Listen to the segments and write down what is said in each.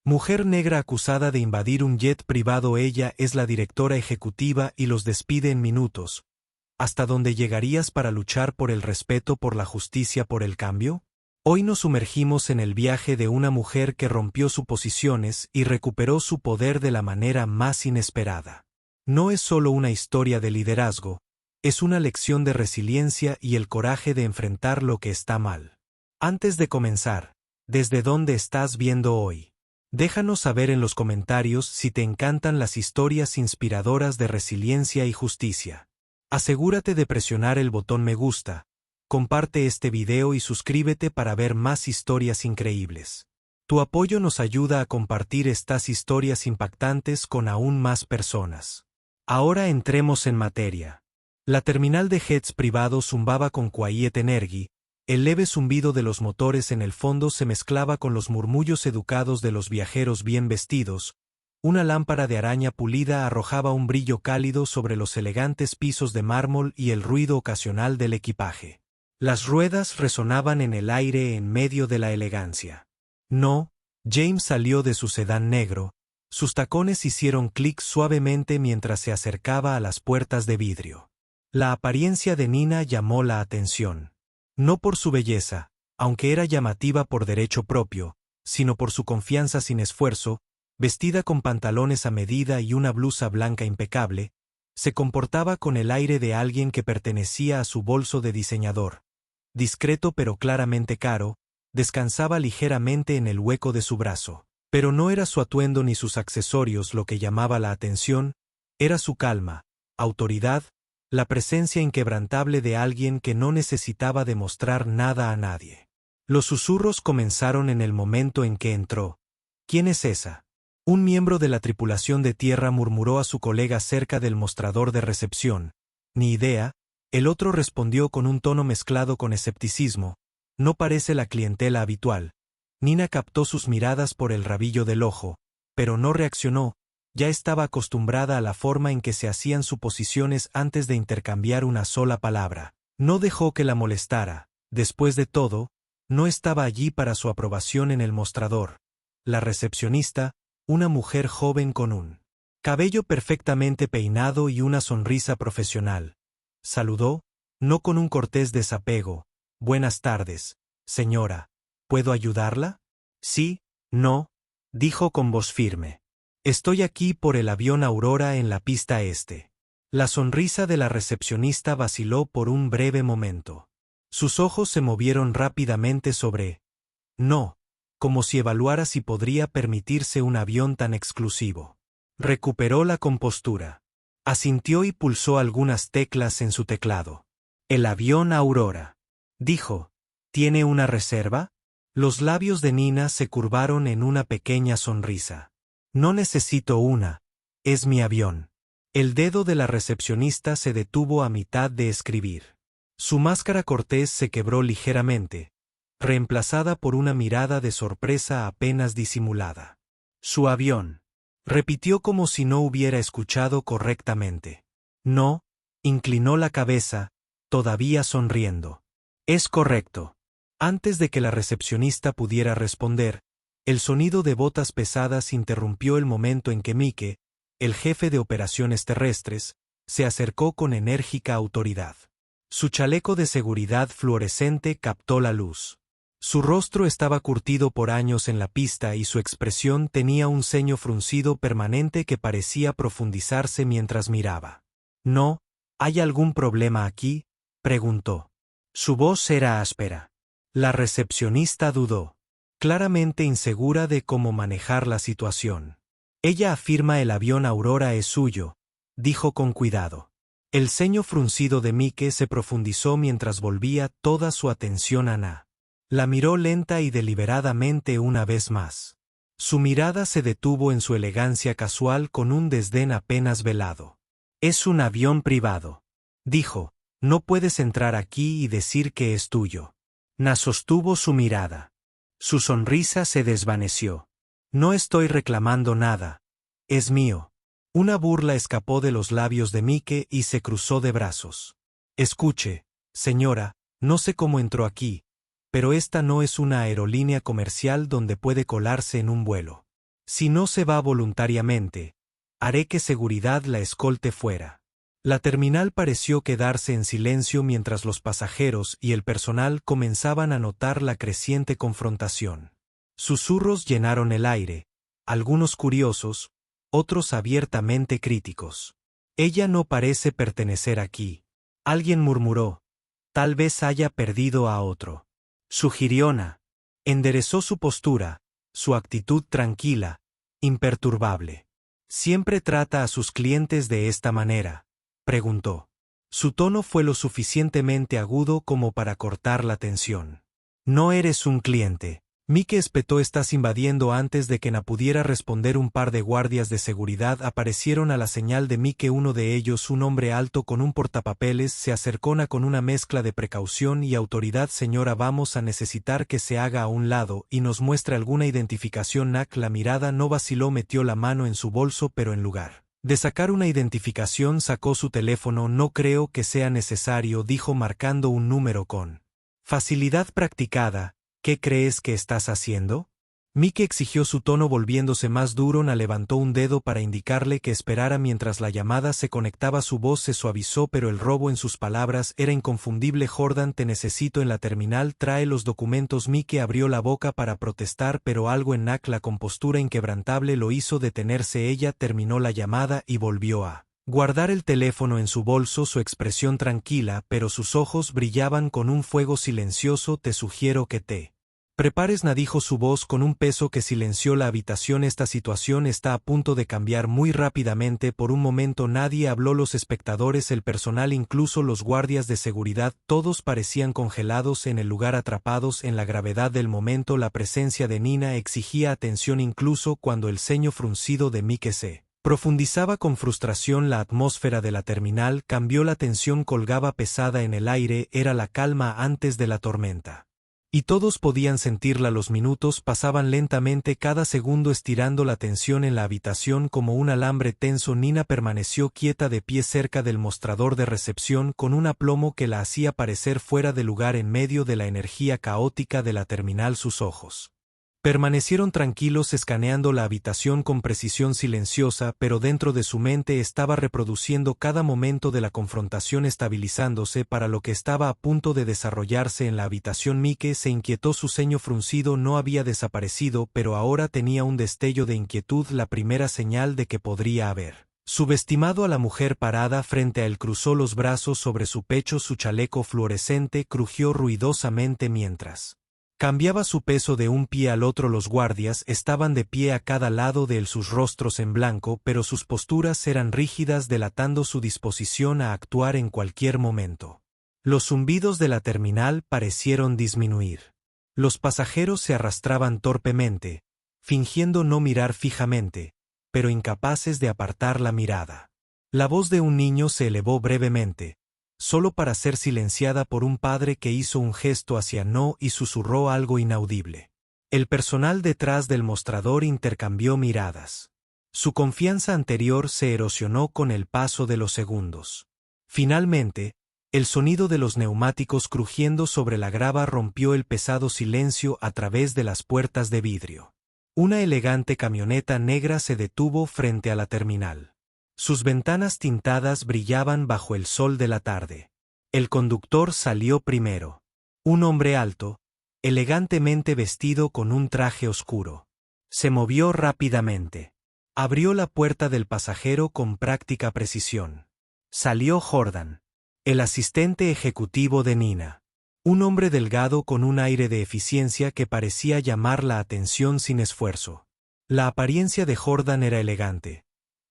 Mujer negra acusada de invadir un jet privado. Ella es la directora ejecutiva y los despide en minutos. ¿Hasta dónde llegarías para luchar por el respeto, por la justicia, por el cambio? Hoy nos sumergimos en el viaje de una mujer que rompió suposiciones y recuperó su poder de la manera más inesperada. No es solo una historia de liderazgo, es una lección de resiliencia y el coraje de enfrentar lo que está mal. Antes de comenzar, ¿desde dónde estás viendo hoy? Déjanos saber en los comentarios si te encantan las historias inspiradoras de resiliencia y justicia. Asegúrate de presionar el botón me gusta, comparte este video y suscríbete para ver más historias increíbles. Tu apoyo nos ayuda a compartir estas historias impactantes con aún más personas. Ahora entremos en materia. La terminal de jets privados zumbaba con quiet energy. El leve zumbido de los motores en el fondo se mezclaba con los murmullos educados de los viajeros bien vestidos. Una lámpara de araña pulida arrojaba un brillo cálido sobre los elegantes pisos de mármol y el ruido ocasional del equipaje. Las ruedas resonaban en el aire en medio de la elegancia. No, James salió de su sedán negro. Sus tacones hicieron clic suavemente mientras se acercaba a las puertas de vidrio. La apariencia de Nina llamó la atención. No por su belleza, aunque era llamativa por derecho propio, sino por su confianza sin esfuerzo, vestida con pantalones a medida y una blusa blanca impecable, se comportaba con el aire de alguien que pertenecía a su bolso de diseñador. Discreto pero claramente caro, descansaba ligeramente en el hueco de su brazo. Pero no era su atuendo ni sus accesorios lo que llamaba la atención, era su calma, autoridad, la presencia inquebrantable de alguien que no necesitaba demostrar nada a nadie. Los susurros comenzaron en el momento en que entró. ¿Quién es esa? Un miembro de la tripulación de tierra murmuró a su colega cerca del mostrador de recepción. Ni idea, el otro respondió con un tono mezclado con escepticismo. No parece la clientela habitual. Nina captó sus miradas por el rabillo del ojo, pero no reaccionó. Ya estaba acostumbrada a la forma en que se hacían suposiciones antes de intercambiar una sola palabra. No dejó que la molestara. Después de todo, no estaba allí para su aprobación en el mostrador. La recepcionista, una mujer joven con un cabello perfectamente peinado y una sonrisa profesional. Saludó, no con un cortés desapego. Buenas tardes, señora. ¿Puedo ayudarla? Sí, no, dijo con voz firme. Estoy aquí por el avión Aurora en la pista este. La sonrisa de la recepcionista vaciló por un breve momento. Sus ojos se movieron rápidamente sobre no, como si evaluara si podría permitirse un avión tan exclusivo. Recuperó la compostura. Asintió y pulsó algunas teclas en su teclado. El avión Aurora. Dijo, ¿tiene una reserva? Los labios de Nina se curvaron en una pequeña sonrisa. No necesito una, es mi avión. El dedo de la recepcionista se detuvo a mitad de escribir. Su máscara cortés se quebró ligeramente, reemplazada por una mirada de sorpresa apenas disimulada. Su avión. Repitió como si no hubiera escuchado correctamente. No, inclinó la cabeza, todavía sonriendo. Es correcto. Antes de que la recepcionista pudiera responder, el sonido de botas pesadas interrumpió el momento en que Mike, el jefe de operaciones terrestres, se acercó con enérgica autoridad. Su chaleco de seguridad fluorescente captó la luz. Su rostro estaba curtido por años en la pista y su expresión tenía un ceño fruncido permanente que parecía profundizarse mientras miraba. «No, ¿hay algún problema aquí?», preguntó. Su voz era áspera. La recepcionista dudó, claramente insegura de cómo manejar la situación. Ella afirma el avión Aurora es suyo, dijo con cuidado. El ceño fruncido de Mike se profundizó mientras volvía toda su atención a Na. La miró lenta y deliberadamente una vez más. Su mirada se detuvo en su elegancia casual con un desdén apenas velado. Es un avión privado, dijo, no puedes entrar aquí y decir que es tuyo. Na sostuvo su mirada. Su sonrisa se desvaneció. No estoy reclamando nada. Es mío. Una burla escapó de los labios de Mike y se cruzó de brazos. Escuche, señora, no sé cómo entró aquí, pero esta no es una aerolínea comercial donde puede colarse en un vuelo. Si no se va voluntariamente, haré que seguridad la escolte fuera. La terminal pareció quedarse en silencio mientras los pasajeros y el personal comenzaban a notar la creciente confrontación. Susurros llenaron el aire, algunos curiosos, otros abiertamente críticos. Ella no parece pertenecer aquí. Alguien murmuró. Tal vez haya perdido a otro. Sugirió Na. Enderezó su postura, su actitud tranquila, imperturbable. ¿Siempre trata a sus clientes de esta manera?, preguntó. Su tono fue lo suficientemente agudo como para cortar la tensión. No eres un cliente. Mike espetó. Estás invadiendo. Antes de que Na pudiera responder, un par de guardias de seguridad aparecieron a la señal de Mike. Uno de ellos, un hombre alto con un portapapeles, se acercó Na con una mezcla de precaución y autoridad. Señora, vamos a necesitar que se haga a un lado y nos muestre alguna identificación. Nak, la mirada no vaciló, metió la mano en su bolso, pero en lugar de sacar una identificación sacó su teléfono. No creo que sea necesario, dijo marcando un número con facilidad practicada. ¿Qué crees que estás haciendo? Mike exigió, su tono volviéndose más duro. Na levantó un dedo para indicarle que esperara mientras la llamada se conectaba. Su voz se suavizó, pero el robo en sus palabras era inconfundible. Jordan, te necesito en la terminal, trae los documentos. Mike abrió la boca para protestar, pero algo en Nak, la compostura inquebrantable, lo hizo detenerse. Ella terminó la llamada y volvió a guardar el teléfono en su bolso, su expresión tranquila, pero sus ojos brillaban con un fuego silencioso. Te sugiero que te prepares, Na, dijo su voz con un peso que silenció la habitación. Esta situación está a punto de cambiar muy rápidamente. Por un momento nadie habló. Los espectadores, el personal, incluso los guardias de seguridad, todos parecían congelados en el lugar, atrapados en la gravedad del momento. La presencia de Nina exigía atención incluso cuando el ceño fruncido de Mike se profundizaba con frustración. La atmósfera de la terminal cambió. La tensión colgaba pesada en el aire. Era la calma antes de la tormenta. Y todos podían sentirla. Los minutos pasaban lentamente, cada segundo estirando la tensión en la habitación como un alambre tenso. Nina permaneció quieta de pie cerca del mostrador de recepción con un aplomo que la hacía parecer fuera de lugar en medio de la energía caótica de la terminal. Sus ojos permanecieron tranquilos, escaneando la habitación con precisión silenciosa, pero dentro de su mente estaba reproduciendo cada momento de la confrontación, estabilizándose para lo que estaba a punto de desarrollarse en la habitación. Mike se inquietó, su ceño fruncido no había desaparecido, pero ahora tenía un destello de inquietud, la primera señal de que podría haber subestimado a la mujer parada frente a él. Cruzó los brazos sobre su pecho, su chaleco fluorescente crujió ruidosamente mientras cambiaba su peso de un pie al otro. Los guardias estaban de pie a cada lado de él, sus rostros en blanco, pero sus posturas eran rígidas, delatando su disposición a actuar en cualquier momento. Los zumbidos de la terminal parecieron disminuir. Los pasajeros se arrastraban torpemente, fingiendo no mirar fijamente, pero incapaces de apartar la mirada. La voz de un niño se elevó brevemente, solo para ser silenciada por un padre que hizo un gesto hacia No y susurró algo inaudible. El personal detrás del mostrador intercambió miradas. Su confianza anterior se erosionó con el paso de los segundos. Finalmente, el sonido de los neumáticos crujiendo sobre la grava rompió el pesado silencio a través de las puertas de vidrio. Una elegante camioneta negra se detuvo frente a la terminal. Sus ventanas tintadas brillaban bajo el sol de la tarde. El conductor salió primero. Un hombre alto, elegantemente vestido con un traje oscuro. Se movió rápidamente. Abrió la puerta del pasajero con práctica precisión. Salió Jordan, el asistente ejecutivo de Nina. Un hombre delgado con un aire de eficiencia que parecía llamar la atención sin esfuerzo. La apariencia de Jordan era elegante.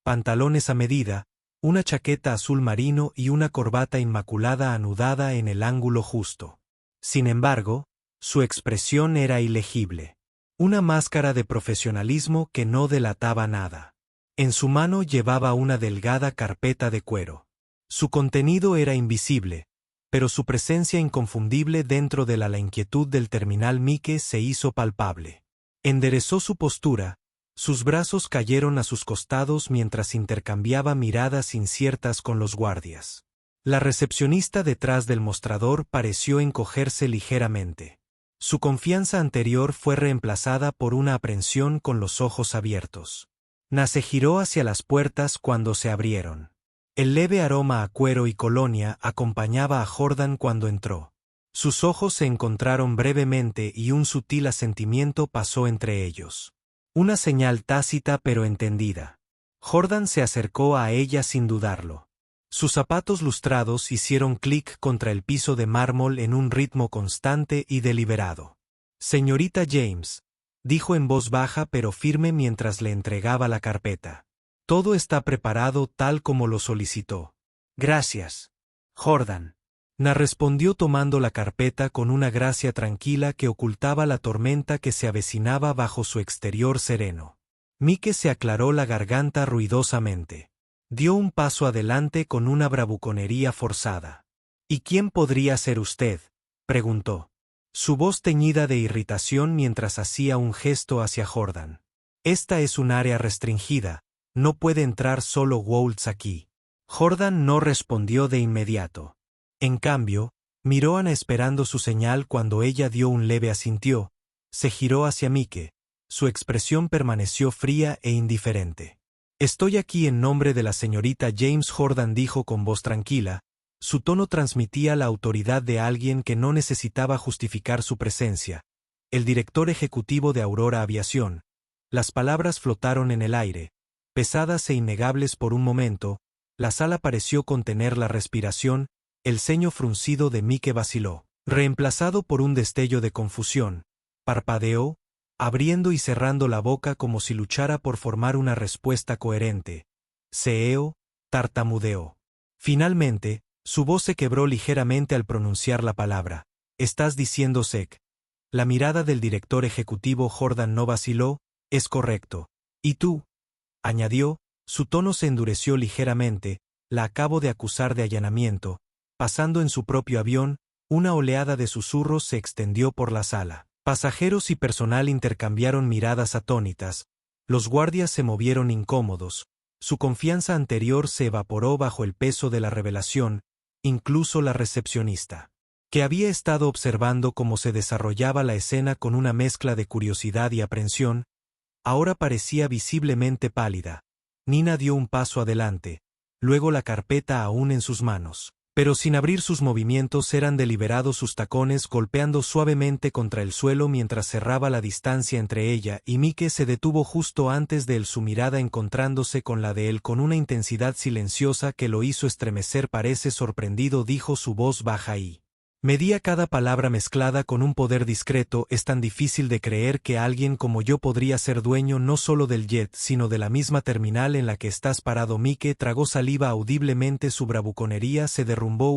Pantalones a medida, una chaqueta azul marino y una corbata inmaculada anudada en el ángulo justo. Sin embargo, su expresión era ilegible. Una máscara de profesionalismo que no delataba nada. En su mano llevaba una delgada carpeta de cuero. Su contenido era invisible, pero su presencia inconfundible dentro de la inquietud del terminal. Mike se hizo palpable. Enderezó su postura. Sus brazos cayeron a sus costados mientras intercambiaba miradas inciertas con los guardias. La recepcionista detrás del mostrador pareció encogerse ligeramente. Su confianza anterior fue reemplazada por una aprensión con los ojos abiertos. Na se giró hacia las puertas cuando se abrieron. El leve aroma a cuero y colonia acompañaba a Jordan cuando entró. Sus ojos se encontraron brevemente y un sutil asentimiento pasó entre ellos. Una señal tácita pero entendida. Jordan se acercó a ella sin dudarlo. Sus zapatos lustrados hicieron clic contra el piso de mármol en un ritmo constante y deliberado. «Señorita James», dijo en voz baja pero firme mientras le entregaba la carpeta. «Todo está preparado tal como lo solicitó». «Gracias, Jordan». Na respondió tomando la carpeta con una gracia tranquila que ocultaba la tormenta que se avecinaba bajo su exterior sereno. Mike se aclaró la garganta ruidosamente. Dio un paso adelante con una bravuconería forzada. «¿Y quién podría ser usted?», preguntó. Su voz teñida de irritación mientras hacía un gesto hacia Jordan. «Esta es un área restringida, no puede entrar solo Waltz aquí». Jordan no respondió de inmediato. En cambio, miró a Ana esperando su señal cuando ella dio un leve asintió, se giró hacia Mike. Su expresión permaneció fría e indiferente. «Estoy aquí en nombre de la señorita James», Jordan dijo con voz tranquila. Su tono transmitía la autoridad de alguien que no necesitaba justificar su presencia. «El director ejecutivo de Aurora Aviación». Las palabras flotaron en el aire, pesadas e innegables por un momento. La sala pareció contener la respiración. El ceño fruncido de Mike vaciló, reemplazado por un destello de confusión. Parpadeó, abriendo y cerrando la boca como si luchara por formar una respuesta coherente. Ceeó, tartamudeó. Finalmente, su voz se quebró ligeramente al pronunciar la palabra. «¿Estás diciendo SEC?» La mirada del director ejecutivo Jordan no vaciló. «Es correcto». «¿Y tú?», añadió, su tono se endureció ligeramente. «La acabo de acusar de allanamiento». Pasando en su propio avión, una oleada de susurros se extendió por la sala. Pasajeros y personal intercambiaron miradas atónitas. Los guardias se movieron incómodos. Su confianza anterior se evaporó bajo el peso de la revelación, incluso la recepcionista, que había estado observando cómo se desarrollaba la escena con una mezcla de curiosidad y aprensión, ahora parecía visiblemente pálida. Nina dio un paso adelante, luego la carpeta aún en sus manos. Pero sin abrir sus movimientos eran deliberados sus tacones golpeando suavemente contra el suelo mientras cerraba la distancia entre ella y Mike se detuvo justo antes de él, su mirada encontrándose con la de él con una intensidad silenciosa que lo hizo estremecer. «Parece sorprendido», dijo su voz baja y medía cada palabra mezclada con un poder discreto. «Es tan difícil de creer que alguien como yo podría ser dueño no solo del jet sino de la misma terminal en la que estás parado». Mike tragó saliva audiblemente, su bravuconería se derrumbó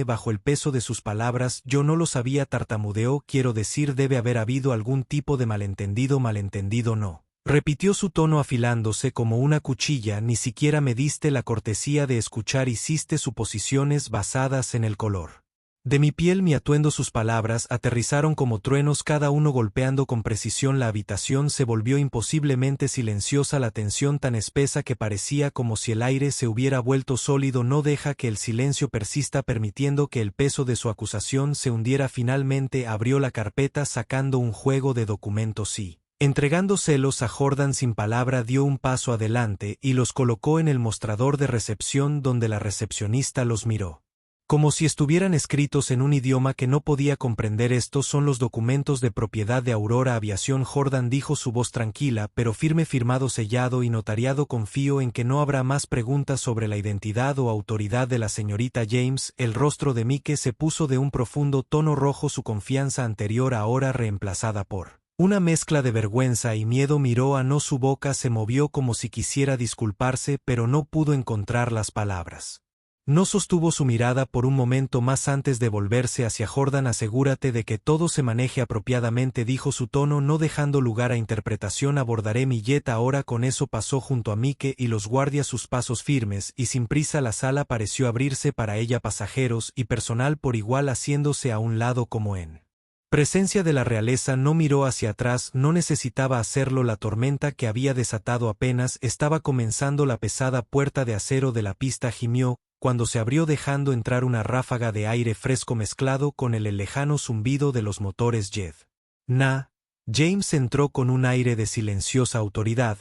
bajo el peso de sus palabras. «Yo no lo sabía», tartamudeó. «Quiero decir, debe haber habido algún tipo de malentendido». «Malentendido no», repitió su tono afilándose como una cuchilla. «Ni siquiera me diste la cortesía de escuchar, hiciste suposiciones basadas en el color de mi piel, mi atuendo». Sus palabras aterrizaron como truenos, cada uno golpeando con precisión la habitación. Se volvió imposiblemente silenciosa, la tensión tan espesa que parecía como si el aire se hubiera vuelto sólido. «No deja que el silencio persista», permitiendo que el peso de su acusación se hundiera. Finalmente abrió la carpeta sacando un juego de documentos y, entregándoselos a Jordan sin palabra, dio un paso adelante y los colocó en el mostrador de recepción donde la recepcionista los miró. Como si estuvieran escritos en un idioma que no podía comprender. «Estos son los documentos de propiedad de Aurora Aviación», Jordan dijo, su voz tranquila pero firme, «firmado, sellado y notariado. Confío en que no habrá más preguntas sobre la identidad o autoridad de la señorita James». El rostro de Mike se puso de un profundo tono rojo, su confianza anterior ahora reemplazada por una mezcla de vergüenza y miedo. Miró a No, su boca se movió como si quisiera disculparse pero no pudo encontrar las palabras. No sostuvo su mirada por un momento más antes de volverse hacia Jordan. «Asegúrate de que todo se maneje apropiadamente», dijo, su tono no dejando lugar a interpretación. «Abordaré mi jet ahora». Con eso pasó junto a Mike y los guardias, sus pasos firmes y sin prisa. La sala pareció abrirse para ella, pasajeros y personal por igual haciéndose a un lado como en presencia de la realeza. No miró hacia atrás, no necesitaba hacerlo. La tormenta que había desatado apenas estaba comenzando. La pesada puerta de acero de la pista gimió cuando se abrió, dejando entrar una ráfaga de aire fresco mezclado con el lejano zumbido de los motores jet. James entró con un aire de silenciosa autoridad,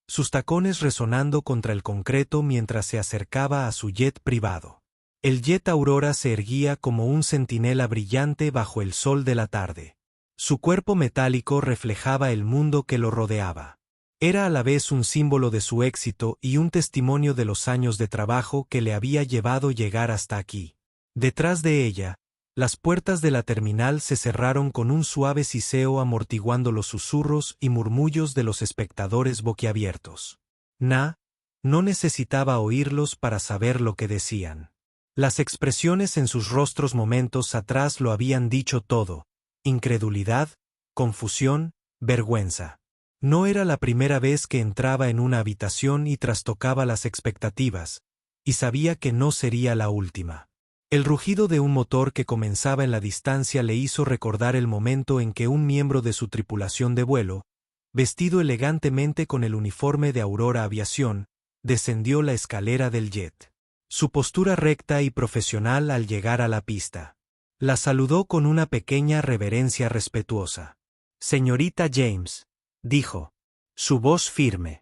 sus tacones resonando contra el concreto mientras se acercaba a su jet privado. El jet Aurora se erguía como un centinela brillante bajo el sol de la tarde. Su cuerpo metálico reflejaba el mundo que lo rodeaba. Era a la vez un símbolo de su éxito y un testimonio de los años de trabajo que le había llevado llegar hasta aquí. Detrás de ella, las puertas de la terminal se cerraron con un suave siseo amortiguando los susurros y murmullos de los espectadores boquiabiertos. No necesitaba oírlos para saber lo que decían. Las expresiones en sus rostros momentos atrás lo habían dicho todo: incredulidad, confusión, vergüenza. No era la primera vez que entraba en una habitación y trastocaba las expectativas, y sabía que no sería la última. El rugido de un motor que comenzaba en la distancia le hizo recordar el momento en que un miembro de su tripulación de vuelo, vestido elegantemente con el uniforme de Aurora Aviación, descendió la escalera del jet. Su postura recta y profesional al llegar a la pista. La saludó con una pequeña reverencia respetuosa. «Señorita James», dijo. Su voz firme.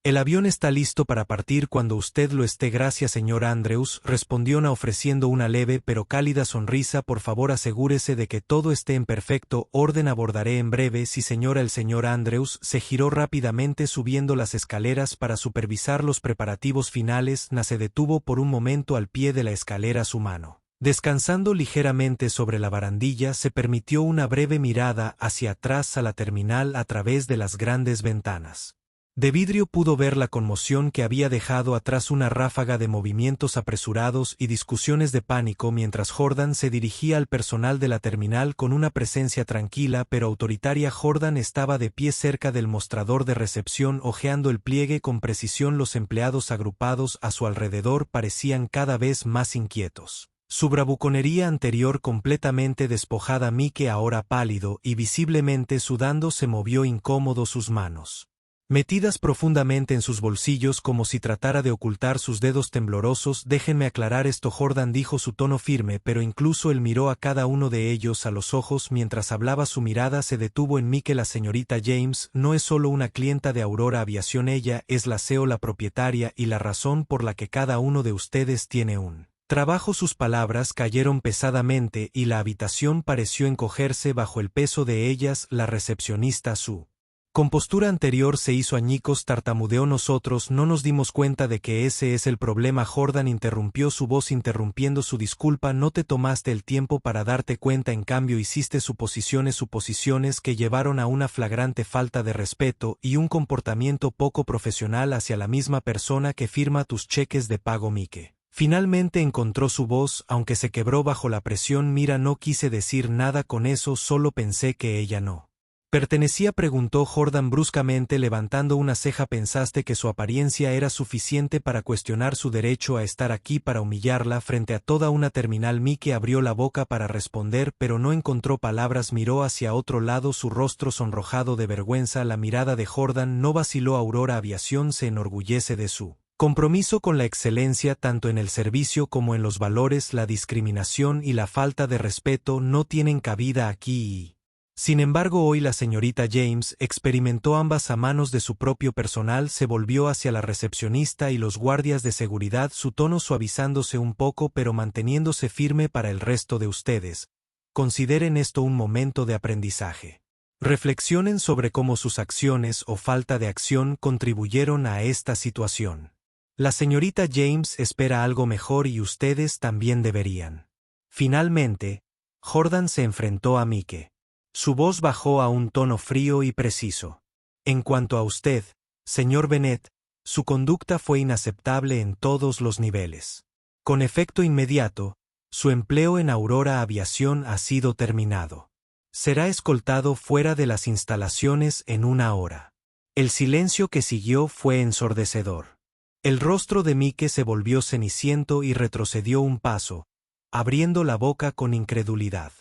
«El avión está listo para partir cuando usted lo esté». «Gracias, señor Andrews», respondió Na ofreciendo una leve pero cálida sonrisa. «Por favor, asegúrese de que todo esté en perfecto orden. Abordaré en breve». «Sí, señora». El señor Andrews se giró rápidamente subiendo las escaleras para supervisar los preparativos finales. Na se detuvo por un momento al pie de la escalera. Su mano, descansando ligeramente sobre la barandilla, se permitió una breve mirada hacia atrás a la terminal a través de las grandes ventanas. De vidrio pudo ver la conmoción que había dejado atrás una ráfaga de movimientos apresurados y discusiones de pánico mientras Jordan se dirigía al personal de la terminal con una presencia tranquila pero autoritaria. Jordan estaba de pie cerca del mostrador de recepción hojeando el pliegue con precisión. Los empleados agrupados a su alrededor parecían cada vez más inquietos. Su bravuconería anterior completamente despojada, Mike, ahora pálido y visiblemente sudando, se movió incómodo, sus manos metidas profundamente en sus bolsillos como si tratara de ocultar sus dedos temblorosos. «Déjenme aclarar esto», Jordan dijo, su tono firme, pero incluso él miró a cada uno de ellos a los ojos mientras hablaba. Su mirada se detuvo en Mike. «La señorita James no es solo una clienta de Aurora Aviación, ella es la CEO, la propietaria y la razón por la que cada uno de ustedes tiene un trabajo». Sus palabras cayeron pesadamente y la habitación pareció encogerse bajo el peso de ellas. La recepcionista, su compostura anterior se hizo añicos, tartamudeó. «Nosotros no nos dimos cuenta de que ese es el problema». Jordan interrumpió, su voz interrumpiendo su disculpa. «No te tomaste el tiempo para darte cuenta, en cambio hiciste suposiciones que llevaron a una flagrante falta de respeto y un comportamiento poco profesional hacia la misma persona que firma tus cheques de pago». Mike finalmente encontró su voz, aunque se quebró bajo la presión. «Mira, no quise decir nada con eso, solo pensé que ella no pertenecía». Preguntó Jordan bruscamente, levantando una ceja. «¿Pensaste que su apariencia era suficiente para cuestionar su derecho a estar aquí, para humillarla frente a toda una terminal?» Mike abrió la boca para responder, pero no encontró palabras. Miró hacia otro lado, su rostro sonrojado de vergüenza. La mirada de Jordan no vaciló. «Aurora Aviación se enorgullece de su compromiso con la excelencia tanto en el servicio como en los valores. La discriminación y la falta de respeto no tienen cabida aquí y...». Sin embargo, hoy la señorita James experimentó ambas a manos de su propio personal. Se volvió hacia la recepcionista y los guardias de seguridad, su tono suavizándose un poco pero manteniéndose firme. «Para el resto de ustedes, consideren esto un momento de aprendizaje. Reflexionen sobre cómo sus acciones o falta de acción contribuyeron a esta situación. La señorita James espera algo mejor y ustedes también deberían». Finalmente, Jordan se enfrentó a Mike. Su voz bajó a un tono frío y preciso. «En cuanto a usted, señor Bennett, su conducta fue inaceptable en todos los niveles. Con efecto inmediato, su empleo en Aurora Aviación ha sido terminado. Será escoltado fuera de las instalaciones en 1 hora». El silencio que siguió fue ensordecedor. El rostro de Mike se volvió ceniciento y retrocedió un paso, abriendo la boca con incredulidad.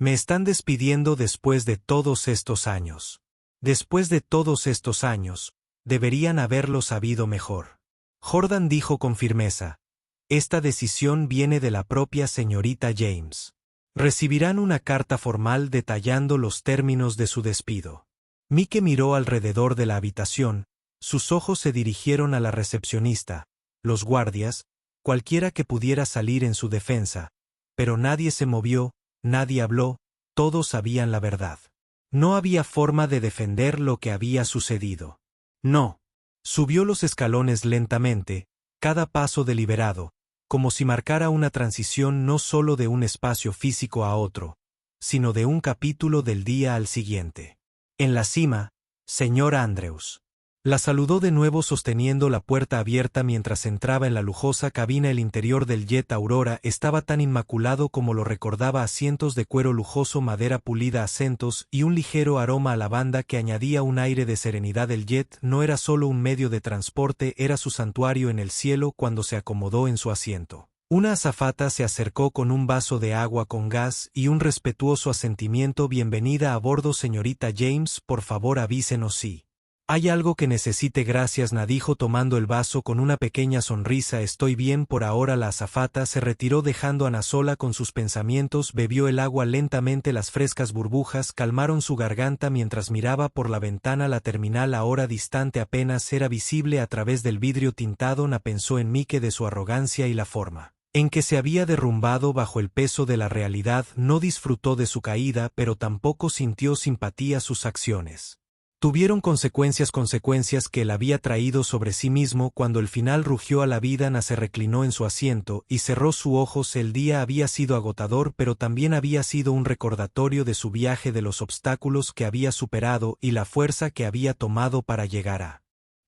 «¿Me están despidiendo después de todos estos años? Después de todos estos años, deberían haberlo sabido mejor». Jordan dijo con firmeza: «Esta decisión viene de la propia señorita James». Recibirán una carta formal detallando los términos de su despido. Mike miró alrededor de la habitación, sus ojos se dirigieron a la recepcionista, los guardias, cualquiera que pudiera salir en su defensa, pero nadie se movió, nadie habló, todos sabían la verdad. No había forma de defender lo que había sucedido. No. Subió los escalones lentamente, cada paso deliberado, como si marcara una transición no solo de un espacio físico a otro, sino de un capítulo del día al siguiente. En la cima, señor Andrews. La saludó de nuevo sosteniendo la puerta abierta mientras entraba en la lujosa cabina. El interior del jet Aurora estaba tan inmaculado como lo recordaba: asientos de cuero lujoso, madera pulida, acentos y un ligero aroma a lavanda que añadía un aire de serenidad. El jet no era solo un medio de transporte, era su santuario en el cielo. Cuando se acomodó en su asiento, una azafata se acercó con un vaso de agua con gas y un respetuoso asentimiento. Bienvenida a bordo, señorita James, por favor avísenos si ¿hay algo que necesite? Gracias, Na dijo tomando el vaso con una pequeña sonrisa. Estoy bien por ahora. La azafata se retiró dejando a Na sola con sus pensamientos. Bebió el agua lentamente, las frescas burbujas calmaron su garganta mientras miraba por la ventana. La terminal, ahora distante, apenas era visible a través del vidrio tintado. Na pensó en Mike, de su arrogancia y la forma en que se había derrumbado bajo el peso de la realidad. No disfrutó de su caída, pero tampoco sintió simpatía. Sus acciones tuvieron consecuencias que él había traído sobre sí mismo. Cuando el final rugió a la vida, Na se reclinó en su asiento y cerró sus ojos. El día había sido agotador, pero también había sido un recordatorio de su viaje, de los obstáculos que había superado y la fuerza que había tomado para llegar a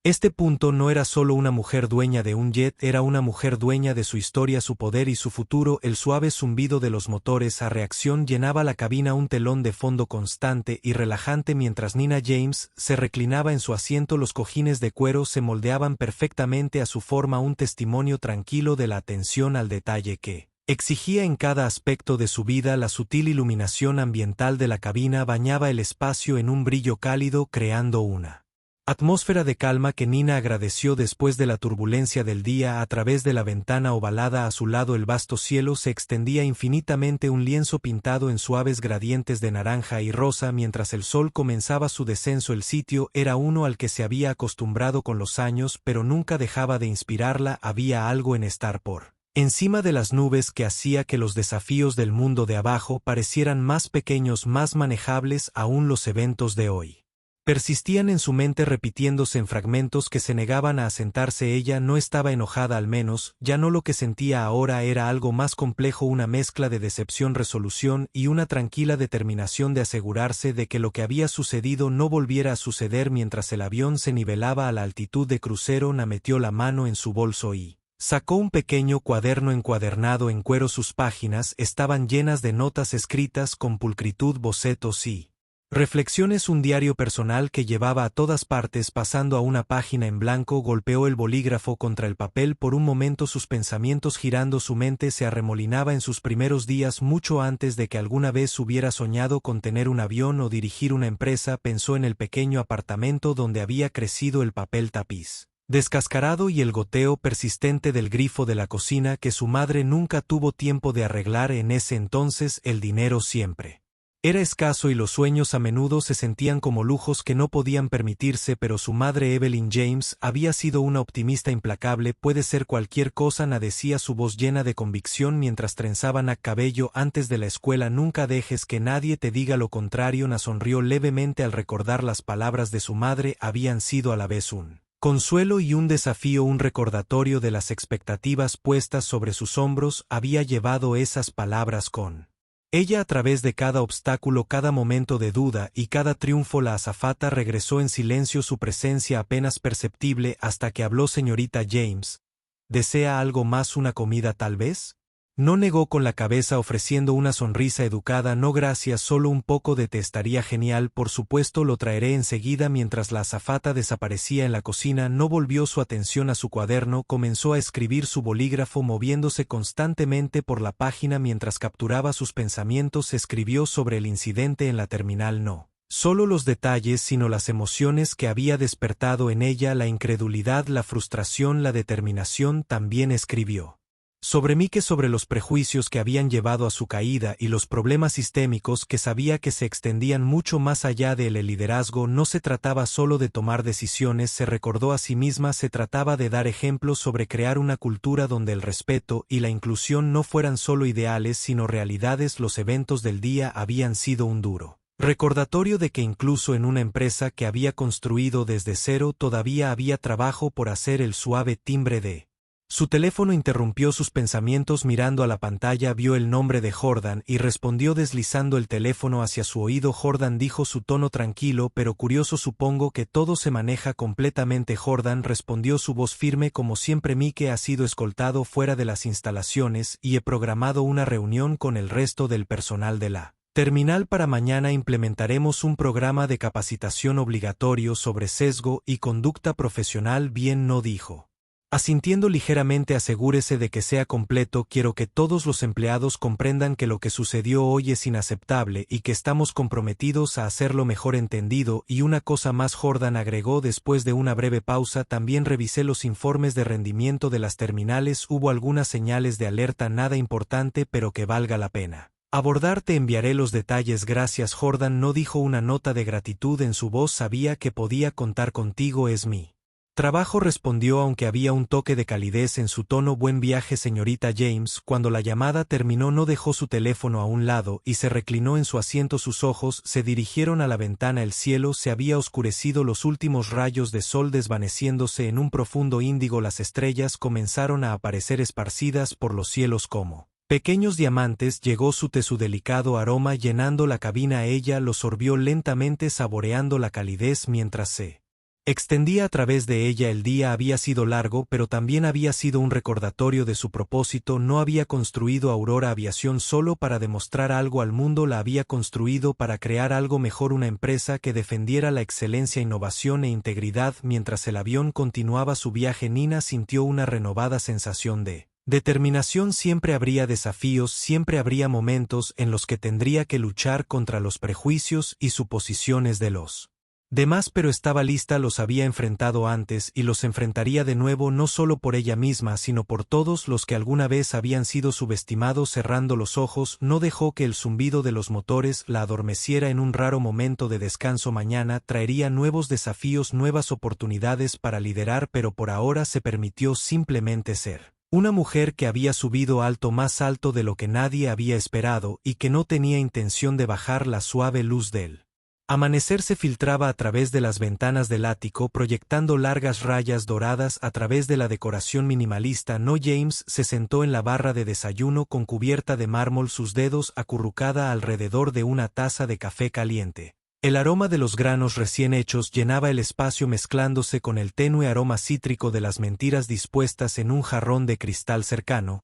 este punto. No era solo una mujer dueña de un jet, era una mujer dueña de su historia, su poder y su futuro. El suave zumbido de los motores a reacción llenaba la cabina, un telón de fondo constante y relajante mientras Nina James se reclinaba en su asiento. Los cojines de cuero se moldeaban perfectamente a su forma, un testimonio tranquilo de la atención al detalle que exigía en cada aspecto de su vida. La sutil iluminación ambiental de la cabina bañaba el espacio en un brillo cálido, creando una atmósfera de calma que Nina agradeció después de la turbulencia del día. A través de la ventana ovalada a su lado, el vasto cielo se extendía infinitamente, un lienzo pintado en suaves gradientes de naranja y rosa mientras el sol comenzaba su descenso. El sitio era uno al que se había acostumbrado con los años, pero nunca dejaba de inspirarla. Había algo en estar por encima de las nubes que hacía que los desafíos del mundo de abajo parecieran más pequeños, más manejables. Aún los eventos de hoy persistían en su mente, repitiéndose en fragmentos que se negaban a asentarse. Ella no estaba enojada, al menos ya no. Lo que sentía ahora era algo más complejo, una mezcla de decepción, resolución y una tranquila determinación de asegurarse de que lo que había sucedido no volviera a suceder. Mientras el avión se nivelaba a la altitud de crucero, Na metió la mano en su bolso y sacó un pequeño cuaderno encuadernado en cuero. Sus páginas estaban llenas de notas escritas con pulcritud, bocetos y reflexiones, un diario personal que llevaba a todas partes. Pasando a una página en blanco, golpeó el bolígrafo contra el papel. Por un momento sus pensamientos girando, su mente se arremolinaba en sus primeros días, mucho antes de que alguna vez hubiera soñado con tener un avión o dirigir una empresa. Pensó en el pequeño apartamento donde había crecido, el papel tapiz descascarado y el goteo persistente del grifo de la cocina que su madre nunca tuvo tiempo de arreglar. En ese entonces el dinero siempre era escaso y los sueños a menudo se sentían como lujos que no podían permitirse, pero su madre Evelyn James había sido una optimista implacable. Puede ser cualquier cosa, Na decía, su voz llena de convicción mientras trenzaban a cabello antes de la escuela. Nunca dejes que nadie te diga lo contrario. Na sonrió levemente al recordar las palabras de su madre. Habían sido a la vez un consuelo y un desafío, un recordatorio de las expectativas puestas sobre sus hombros. Había llevado esas palabras con ella a través de cada obstáculo, cada momento de duda y cada triunfo. La azafata regresó en silencio, su presencia apenas perceptible, hasta que habló. Señorita James, ¿desea algo más? ¿Una comida tal vez? No negó con la cabeza, ofreciendo una sonrisa educada. No gracias, solo un poco de té estaría genial. Por supuesto, lo traeré enseguida. Mientras la azafata desaparecía en la cocina, no volvió su atención a su cuaderno. Comenzó a escribir, su bolígrafo moviéndose constantemente por la página mientras capturaba sus pensamientos. Escribió sobre el incidente en la terminal, no solo los detalles, sino las emociones que había despertado en ella, la incredulidad, la frustración, la determinación. También escribió Sobre mí que sobre los prejuicios que habían llevado a su caída y los problemas sistémicos que sabía que se extendían mucho más allá del liderazgo. No se trataba solo de tomar decisiones, se recordó a sí misma, se trataba de dar ejemplos sobre crear una cultura donde el respeto y la inclusión no fueran solo ideales sino realidades. Los eventos del día habían sido un duro recordatorio de que incluso en una empresa que había construido desde cero todavía había trabajo por hacer. El suave timbre de su teléfono interrumpió sus pensamientos. Mirando a la pantalla vio el nombre de Jordan y respondió deslizando el teléfono hacia su oído. Jordan, dijo, su tono tranquilo pero curioso. Supongo que todo se maneja completamente. Jordan, respondió su voz firme como siempre. Mike ha sido escoltado fuera de las instalaciones y he programado una reunión con el resto del personal de la terminal para mañana. Implementaremos un programa de capacitación obligatorio sobre sesgo y conducta profesional. Bien, no, dijo. Asintiendo ligeramente, asegúrese de que sea completo. Quiero que todos los empleados comprendan que lo que sucedió hoy es inaceptable y que estamos comprometidos a hacerlo mejor. Entendido. Y una cosa más, Jordan agregó después de una breve pausa, también revisé los informes de rendimiento de las terminales. Hubo algunas señales de alerta, nada importante pero que valga la pena abordar. Te enviaré los detalles. Gracias, Jordan, no, dijo, una nota de gratitud en su voz. Sabía que podía contar contigo. Es mi trabajo, respondió, aunque había un toque de calidez en su tono. Buen viaje, señorita James. Cuando la llamada terminó no dejó su teléfono a un lado y se reclinó en su asiento. Sus ojos se dirigieron a la ventana. El cielo se había oscurecido, los últimos rayos de sol desvaneciéndose en un profundo índigo. Las estrellas comenzaron a aparecer esparcidas por los cielos como pequeños diamantes. Llegó su té, su delicado aroma llenando la cabina. Ella lo sorbió lentamente, saboreando la calidez mientras se extendía a través de ella. El día había sido largo, pero también había sido un recordatorio de su propósito. No había construido Aurora Aviación solo para demostrar algo al mundo, la había construido para crear algo mejor, una empresa que defendiera la excelencia, innovación e integridad. Mientras el avión continuaba su viaje, Nina sintió una renovada sensación de determinación. Siempre habría desafíos, siempre habría momentos en los que tendría que luchar contra los prejuicios y suposiciones de los demás, pero estaba lista. Los había enfrentado antes y los enfrentaría de nuevo, no solo por ella misma, sino por todos los que alguna vez habían sido subestimados. Cerrando los ojos, no dejó que el zumbido de los motores la adormeciera. En un raro momento de descanso, mañana traería nuevos desafíos, nuevas oportunidades para liderar, pero por ahora se permitió simplemente ser una mujer que había subido alto, más alto de lo que nadie había esperado, y que no tenía intención de bajar. La suave luz del amanecer se filtraba a través de las ventanas del ático, proyectando largas rayas doradas a través de la decoración minimalista. No. James se sentó en la barra de desayuno con cubierta de mármol, sus dedos acurrucada alrededor de una taza de café caliente. El aroma de los granos recién hechos llenaba el espacio, mezclándose con el tenue aroma cítrico de las mentiras dispuestas en un jarrón de cristal cercano.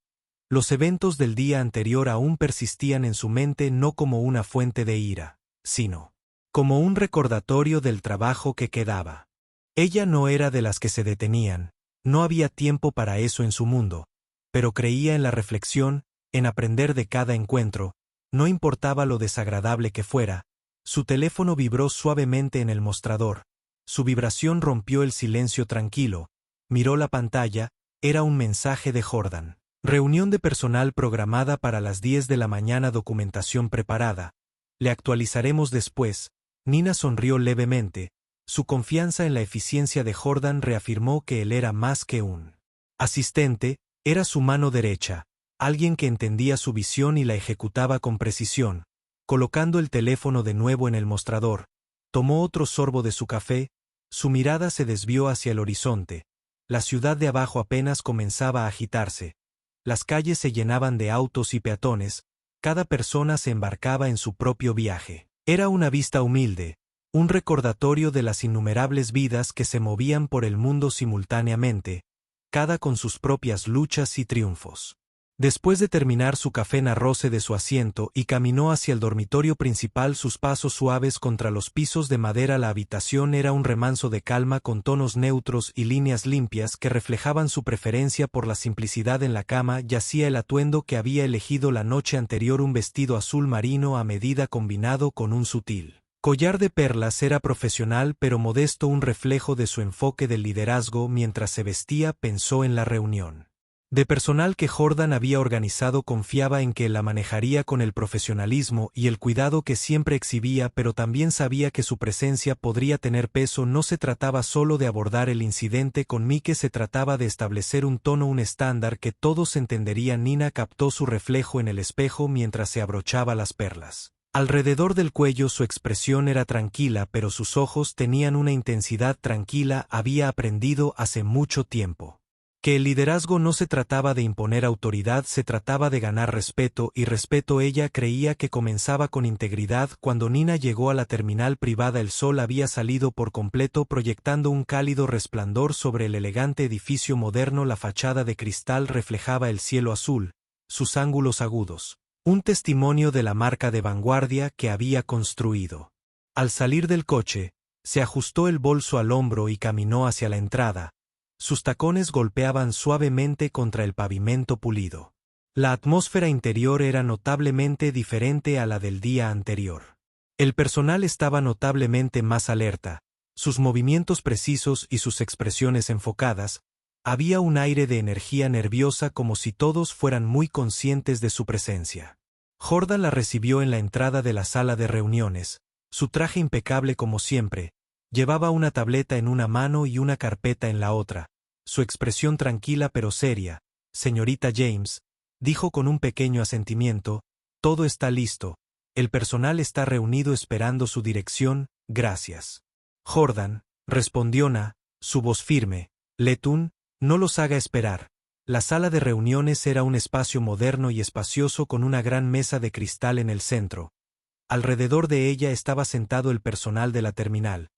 Los eventos del día anterior aún persistían en su mente, no como una fuente de ira, sino como un recordatorio del trabajo que quedaba. Ella no era de las que se detenían, no había tiempo para eso en su mundo, pero creía en la reflexión, en aprender de cada encuentro, no importaba lo desagradable que fuera. Su teléfono vibró suavemente en el mostrador, su vibración rompió el silencio tranquilo, miró la pantalla, era un mensaje de Jordan. Reunión de personal programada para las 10 de la mañana, documentación preparada. Le actualizaremos después. Nina sonrió levemente, su confianza en la eficiencia de Jordan reafirmó que él era más que un asistente, era su mano derecha, alguien que entendía su visión y la ejecutaba con precisión. Colocando el teléfono de nuevo en el mostrador, tomó otro sorbo de su café, su mirada se desvió hacia el horizonte. La ciudad de abajo apenas comenzaba a agitarse. Las calles se llenaban de autos y peatones, cada persona se embarcaba en su propio viaje. Era una vista humilde, un recordatorio de las innumerables vidas que se movían por el mundo simultáneamente, cada con sus propias luchas y triunfos. Después de terminar su café, narróse de su asiento y caminó hacia el dormitorio principal, sus pasos suaves contra los pisos de madera. La habitación era un remanso de calma con tonos neutros y líneas limpias que reflejaban su preferencia por la simplicidad. En la cama yacía el atuendo que había elegido la noche anterior, un vestido azul marino a medida combinado con un sutil collar de perlas. Era profesional pero modesto, un reflejo de su enfoque del liderazgo. Mientras se vestía pensó en la reunión de personal que Jordan había organizado confiaba en que la manejaría con el profesionalismo y el cuidado que siempre exhibía, pero también sabía que su presencia podría tener peso. No se trataba solo de abordar el incidente con Mike, se trataba de establecer un tono, un estándar que todos entenderían. Nina captó su reflejo en el espejo mientras se abrochaba las perlas. Alrededor del cuello su expresión era tranquila, pero sus ojos tenían una intensidad tranquila. Había aprendido hace mucho tiempo que el liderazgo no se trataba de imponer autoridad, se trataba de ganar respeto, y respeto. Ella creía que comenzaba con integridad. Cuando Nina llegó a la terminal privada, el sol había salido por completo, proyectando un cálido resplandor sobre el elegante edificio moderno. La fachada de cristal reflejaba el cielo azul, sus ángulos agudos, un testimonio de la marca de vanguardia que había construido. Al salir del coche, se ajustó el bolso al hombro y caminó hacia la entrada. Sus tacones golpeaban suavemente contra el pavimento pulido. La atmósfera interior era notablemente diferente a la del día anterior. El personal estaba notablemente más alerta, sus movimientos precisos y sus expresiones enfocadas. Había un aire de energía nerviosa, como si todos fueran muy conscientes de su presencia. Jordan la recibió en la entrada de la sala de reuniones, su traje impecable como siempre. Llevaba una tableta en una mano y una carpeta en la otra. Su expresión tranquila pero seria. «Señorita James», dijo con un pequeño asentimiento, «todo está listo. El personal está reunido esperando su dirección, gracias». «Jordan», respondió Na, su voz firme, «Letun, no los haga esperar». La sala de reuniones era un espacio moderno y espacioso con una gran mesa de cristal en el centro. Alrededor de ella estaba sentado el personal de la terminal.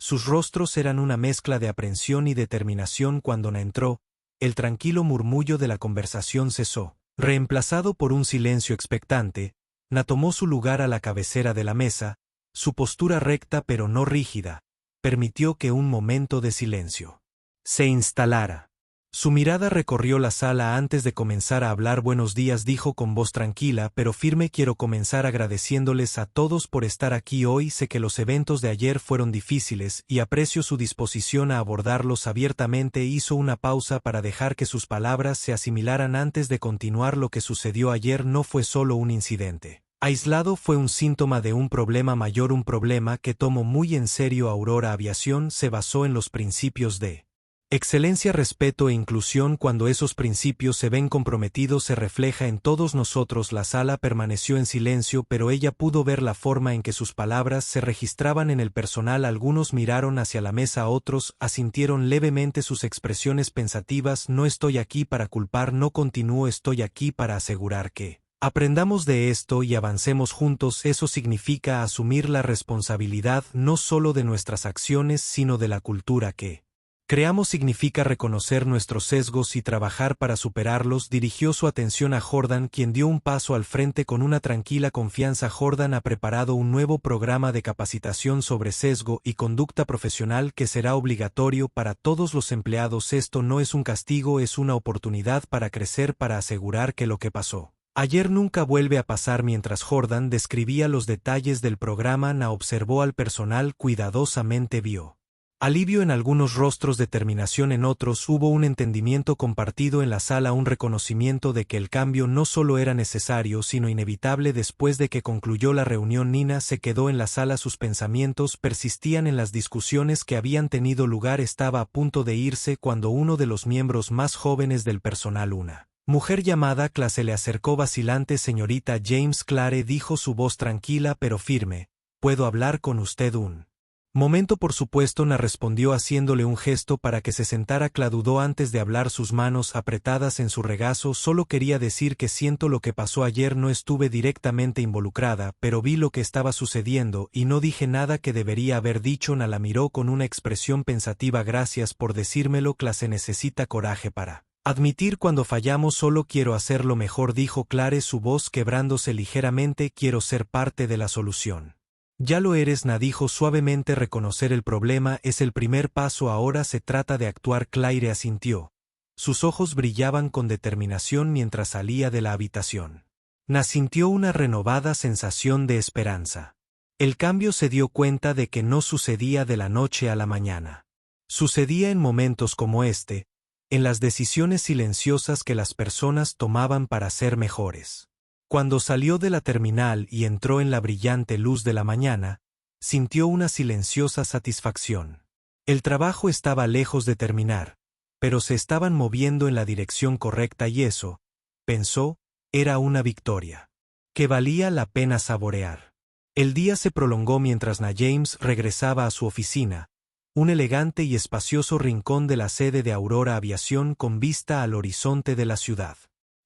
Sus rostros eran una mezcla de aprensión y determinación. Cuando Na entró, el tranquilo murmullo de la conversación cesó. Reemplazado por un silencio expectante, Na tomó su lugar a la cabecera de la mesa, su postura recta pero no rígida, permitió que un momento de silencio se instalara. Su mirada recorrió la sala antes de comenzar a hablar. «Buenos días», dijo con voz tranquila pero firme. «Quiero comenzar agradeciéndoles a todos por estar aquí hoy. Sé que los eventos de ayer fueron difíciles y aprecio su disposición a abordarlos abiertamente». Hizo una pausa para dejar que sus palabras se asimilaran antes de continuar. «Lo que sucedió ayer no fue solo un incidente aislado, fue un síntoma de un problema mayor, un problema que tomó muy en serio Aurora Aviación. Se basó en los principios de excelencia, respeto e inclusión. Cuando esos principios se ven comprometidos, se refleja en todos nosotros». La sala permaneció en silencio, pero ella pudo ver la forma en que sus palabras se registraban en el personal. Algunos miraron hacia la mesa, otros asintieron levemente, sus expresiones pensativas. «No estoy aquí para culpar», no continuó, «estoy aquí para asegurar que aprendamos de esto y avancemos juntos». Eso significa asumir la responsabilidad no solo de nuestras acciones, sino de la cultura que creamos. Significa reconocer nuestros sesgos y trabajar para superarlos. Dirigió su atención a Jordan, quien dio un paso al frente con una tranquila confianza. Jordan ha preparado un nuevo programa de capacitación sobre sesgo y conducta profesional que será obligatorio para todos los empleados. Esto no es un castigo, es una oportunidad para crecer, para asegurar que lo que pasó ayer nunca vuelve a pasar. Mientras Jordan describía los detalles del programa, Na observó al personal cuidadosamente. Vio alivio en algunos rostros, determinación en otros. Hubo un entendimiento compartido en la sala, un reconocimiento de que el cambio no solo era necesario sino inevitable. Después de que concluyó la reunión, Nina se quedó en la sala. Sus pensamientos persistían en las discusiones que habían tenido lugar. Estaba a punto de irse cuando uno de los miembros más jóvenes del personal, una mujer llamada Claire, se le acercó vacilante. «Señorita James», Claire dijo, su voz tranquila pero firme, «¿puedo hablar con usted un momento?» «Por supuesto», Na respondió haciéndole un gesto para que se sentara. Claire dudó antes de hablar, sus manos apretadas en su regazo. «Solo quería decir que siento lo que pasó ayer. No estuve directamente involucrada, pero vi lo que estaba sucediendo y no dije nada que debería haber dicho». Na la miró con una expresión pensativa. «Gracias por decírmelo, Claire. Se necesita coraje para admitir cuando fallamos». «Solo quiero hacerlo mejor», dijo Claire, su voz quebrándose ligeramente. «Quiero ser parte de la solución». «Ya lo eres», Na dijo suavemente. «Reconocer el problema es el primer paso. Ahora se trata de actuar». Claire asintió. Sus ojos brillaban con determinación mientras salía de la habitación. Na sintió una renovada sensación de esperanza. El cambio, se dio cuenta de que no sucedía de la noche a la mañana. Sucedía en momentos como este, en las decisiones silenciosas que las personas tomaban para ser mejores. Cuando salió de la terminal y entró en la brillante luz de la mañana, sintió una silenciosa satisfacción. El trabajo estaba lejos de terminar, pero se estaban moviendo en la dirección correcta y eso, pensó, era una victoria que valía la pena saborear. El día se prolongó mientras Na James regresaba a su oficina, un elegante y espacioso rincón de la sede de Aurora Aviación con vista al horizonte de la ciudad.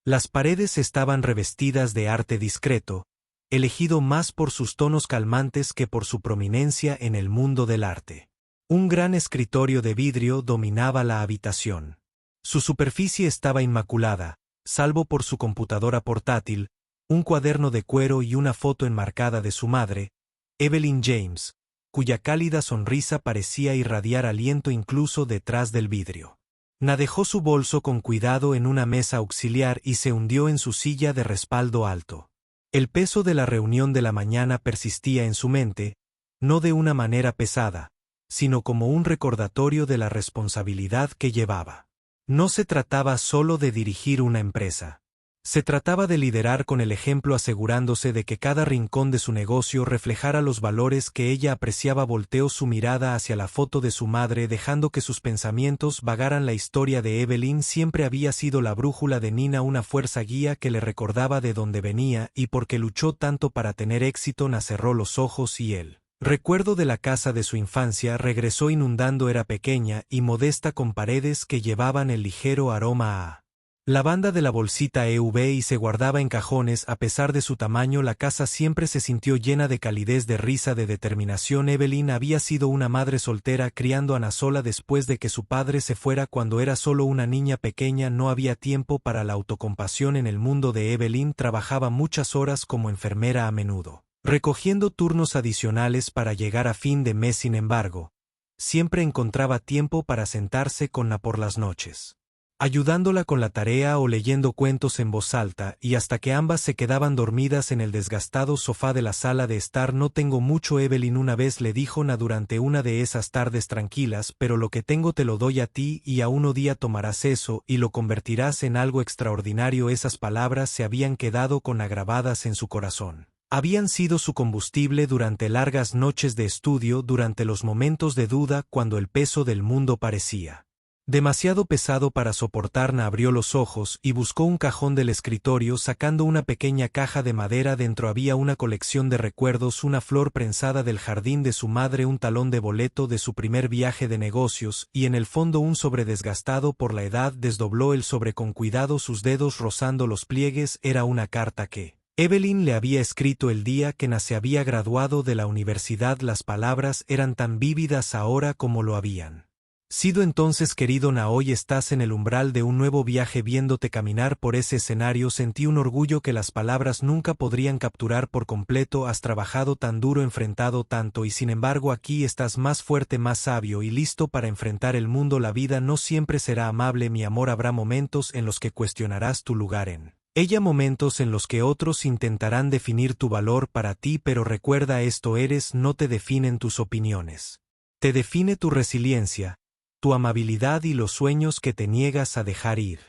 Las paredes estaban revestidas de arte discreto, elegido más por sus tonos calmantes que por su prominencia en el mundo del arte. Un gran escritorio de vidrio dominaba la habitación. Su superficie estaba inmaculada, salvo por su computadora portátil, un cuaderno de cuero y una foto enmarcada de su madre, Evelyn James, cuya cálida sonrisa parecía irradiar aliento incluso detrás del vidrio. Na dejó su bolso con cuidado en una mesa auxiliar y se hundió en su silla de respaldo alto. El peso de la reunión de la mañana persistía en su mente, no de una manera pesada, sino como un recordatorio de la responsabilidad que llevaba. No se trataba solo de dirigir una empresa. Se trataba de liderar con el ejemplo, asegurándose de que cada rincón de su negocio reflejara los valores que ella apreciaba. Volteó su mirada hacia la foto de su madre, dejando que sus pensamientos vagaran. La historia de Evelyn siempre había sido la brújula de Nina, una fuerza guía que le recordaba de dónde venía y por qué luchó tanto para tener éxito. Na cerró los ojos y el recuerdo de la casa de su infancia regresó inundando. Era pequeña y modesta, con paredes que llevaban el ligero aroma a lavanda de la bolsita EV y se guardaba en cajones. A pesar de su tamaño, la casa siempre se sintió llena de calidez, de risa, de determinación. Evelyn había sido una madre soltera, criando a Ana sola después de que su padre se fuera cuando era solo una niña pequeña. No había tiempo para la autocompasión en el mundo de Evelyn. Trabajaba muchas horas como enfermera, a menudo recogiendo turnos adicionales para llegar a fin de mes. Sin embargo, siempre encontraba tiempo para sentarse con Na por las noches, ayudándola con la tarea o leyendo cuentos en voz alta, y hasta que ambas se quedaban dormidas en el desgastado sofá de la sala de estar. No tengo mucho, Evelyn, una vez le dijo Na durante una de esas tardes tranquilas, pero lo que tengo te lo doy a ti, y a un día tomarás eso y lo convertirás en algo extraordinario. Esas palabras se habían quedado grabadas en su corazón. Habían sido su combustible durante largas noches de estudio, durante los momentos de duda, cuando el peso del mundo parecía demasiado pesado para soportar. Na abrió los ojos y buscó un cajón del escritorio, sacando una pequeña caja de madera. Dentro había una colección de recuerdos, una flor prensada del jardín de su madre, un talón de boleto de su primer viaje de negocios, y en el fondo un sobre desgastado por la edad. Desdobló el sobre con cuidado, sus dedos rozando los pliegues. Era una carta que Evelyn le había escrito el día que Na se había graduado de la universidad. Las palabras eran tan vívidas ahora como lo habían sido entonces. Querido Na, hoy estás en el umbral de un nuevo viaje. Viéndote caminar por ese escenario sentí un orgullo que las palabras nunca podrían capturar por completo. Has trabajado tan duro, enfrentado tanto, y sin embargo aquí estás más fuerte, más sabio y listo para enfrentar el mundo. La vida no siempre será amable, mi amor. Habrá momentos en los que cuestionarás tu lugar en ella, momentos en los que otros intentarán definir tu valor para ti, pero recuerda esto: eres, no te definen tus opiniones. Te define tu resiliencia, tu amabilidad y los sueños que te niegas a dejar ir.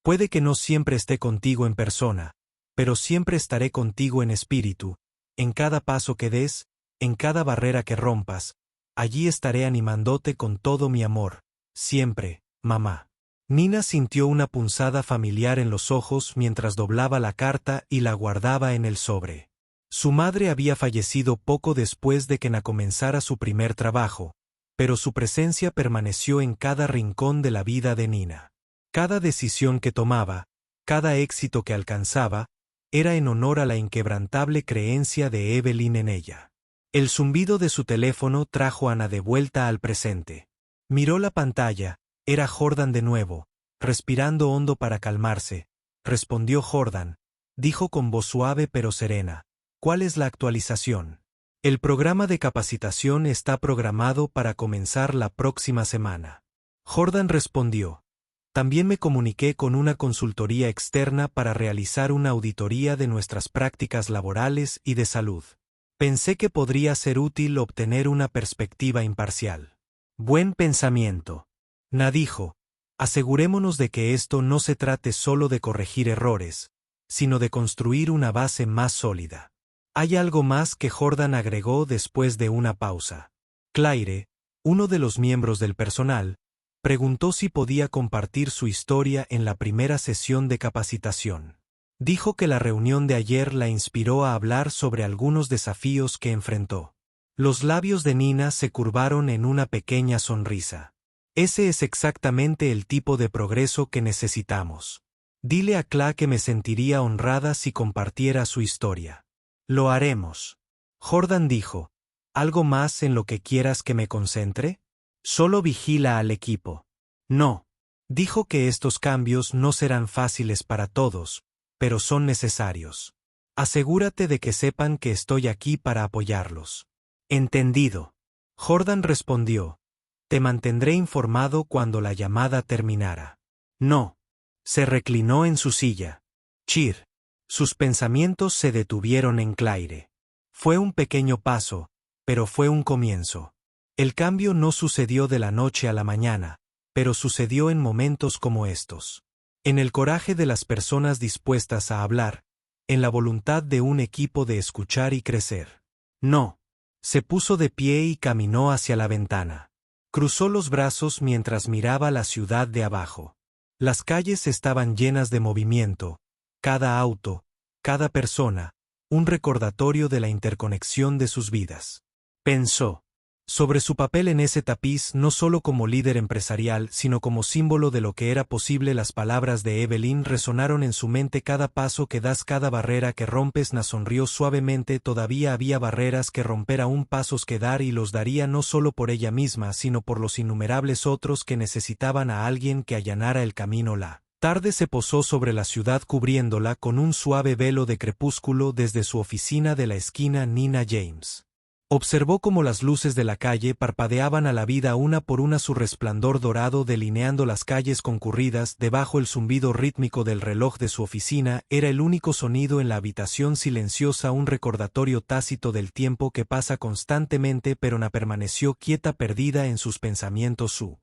Puede que no siempre esté contigo en persona, pero siempre estaré contigo en espíritu, en cada paso que des, en cada barrera que rompas. Allí estaré animándote con todo mi amor, siempre, mamá. Nina sintió una punzada familiar en los ojos mientras doblaba la carta y la guardaba en el sobre. Su madre había fallecido poco después de que Na comenzara su primer trabajo, pero su presencia permaneció en cada rincón de la vida de Nina. Cada decisión que tomaba, cada éxito que alcanzaba, era en honor a la inquebrantable creencia de Evelyn en ella. El zumbido de su teléfono trajo a Na de vuelta al presente. Miró la pantalla. Era Jordan de nuevo, respirando hondo para calmarse. Respondió Jordan, dijo con voz suave pero serena. ¿Cuál es la actualización? El programa de capacitación está programado para comenzar la próxima semana. Jordan respondió. También me comuniqué con una consultoría externa para realizar una auditoría de nuestras prácticas laborales y de salud. Pensé que podría ser útil obtener una perspectiva imparcial. Buen pensamiento. Na dijo, Asegurémonos de que esto no se trate solo de corregir errores, sino de construir una base más sólida. Hay algo más que Jordan agregó después de una pausa. Claire, uno de los miembros del personal, preguntó si podía compartir su historia en la primera sesión de capacitación. Dijo que la reunión de ayer la inspiró a hablar sobre algunos desafíos que enfrentó. Los labios de Nina se curvaron en una pequeña sonrisa. Ese es exactamente el tipo de progreso que necesitamos. Dile a Cla que me sentiría honrada si compartiera su historia. Lo haremos. Jordan dijo, ¿algo más en lo que quieras que me concentre? Solo vigila al equipo. No. Dijo que estos cambios no serán fáciles para todos, pero son necesarios. Asegúrate de que sepan que estoy aquí para apoyarlos. Entendido. Jordan respondió. Te mantendré informado cuando la llamada terminara. No. Se reclinó en su silla. Cheer. Sus pensamientos se detuvieron en Claire. Fue un pequeño paso, pero fue un comienzo. El cambio no sucedió de la noche a la mañana, pero sucedió en momentos como estos. En el coraje de las personas dispuestas a hablar, en la voluntad de un equipo de escuchar y crecer. No. Se puso de pie y caminó hacia la ventana. Cruzó los brazos mientras miraba la ciudad de abajo. Las calles estaban llenas de movimiento, cada auto, cada persona, un recordatorio de la interconexión de sus vidas. Pensó sobre su papel en ese tapiz no solo como líder empresarial sino como símbolo de lo que era posible. Las palabras de Evelyn resonaron en su mente: cada paso que das, cada barrera que rompes. Na sonrió suavemente. Todavía había barreras que romper, aún pasos que dar, y los daría no solo por ella misma sino por los innumerables otros que necesitaban a alguien que allanara el camino. La tarde se posó sobre la ciudad cubriéndola con un suave velo de crepúsculo. Desde su oficina de la esquina, Nina James observó cómo las luces de la calle parpadeaban a la vida una por una, su resplandor dorado delineando las calles concurridas. Debajo, el zumbido rítmico del reloj de su oficina era el único sonido en la habitación silenciosa, un recordatorio tácito del tiempo que pasa constantemente. Pero Na permaneció quieta, perdida en sus pensamientos. Su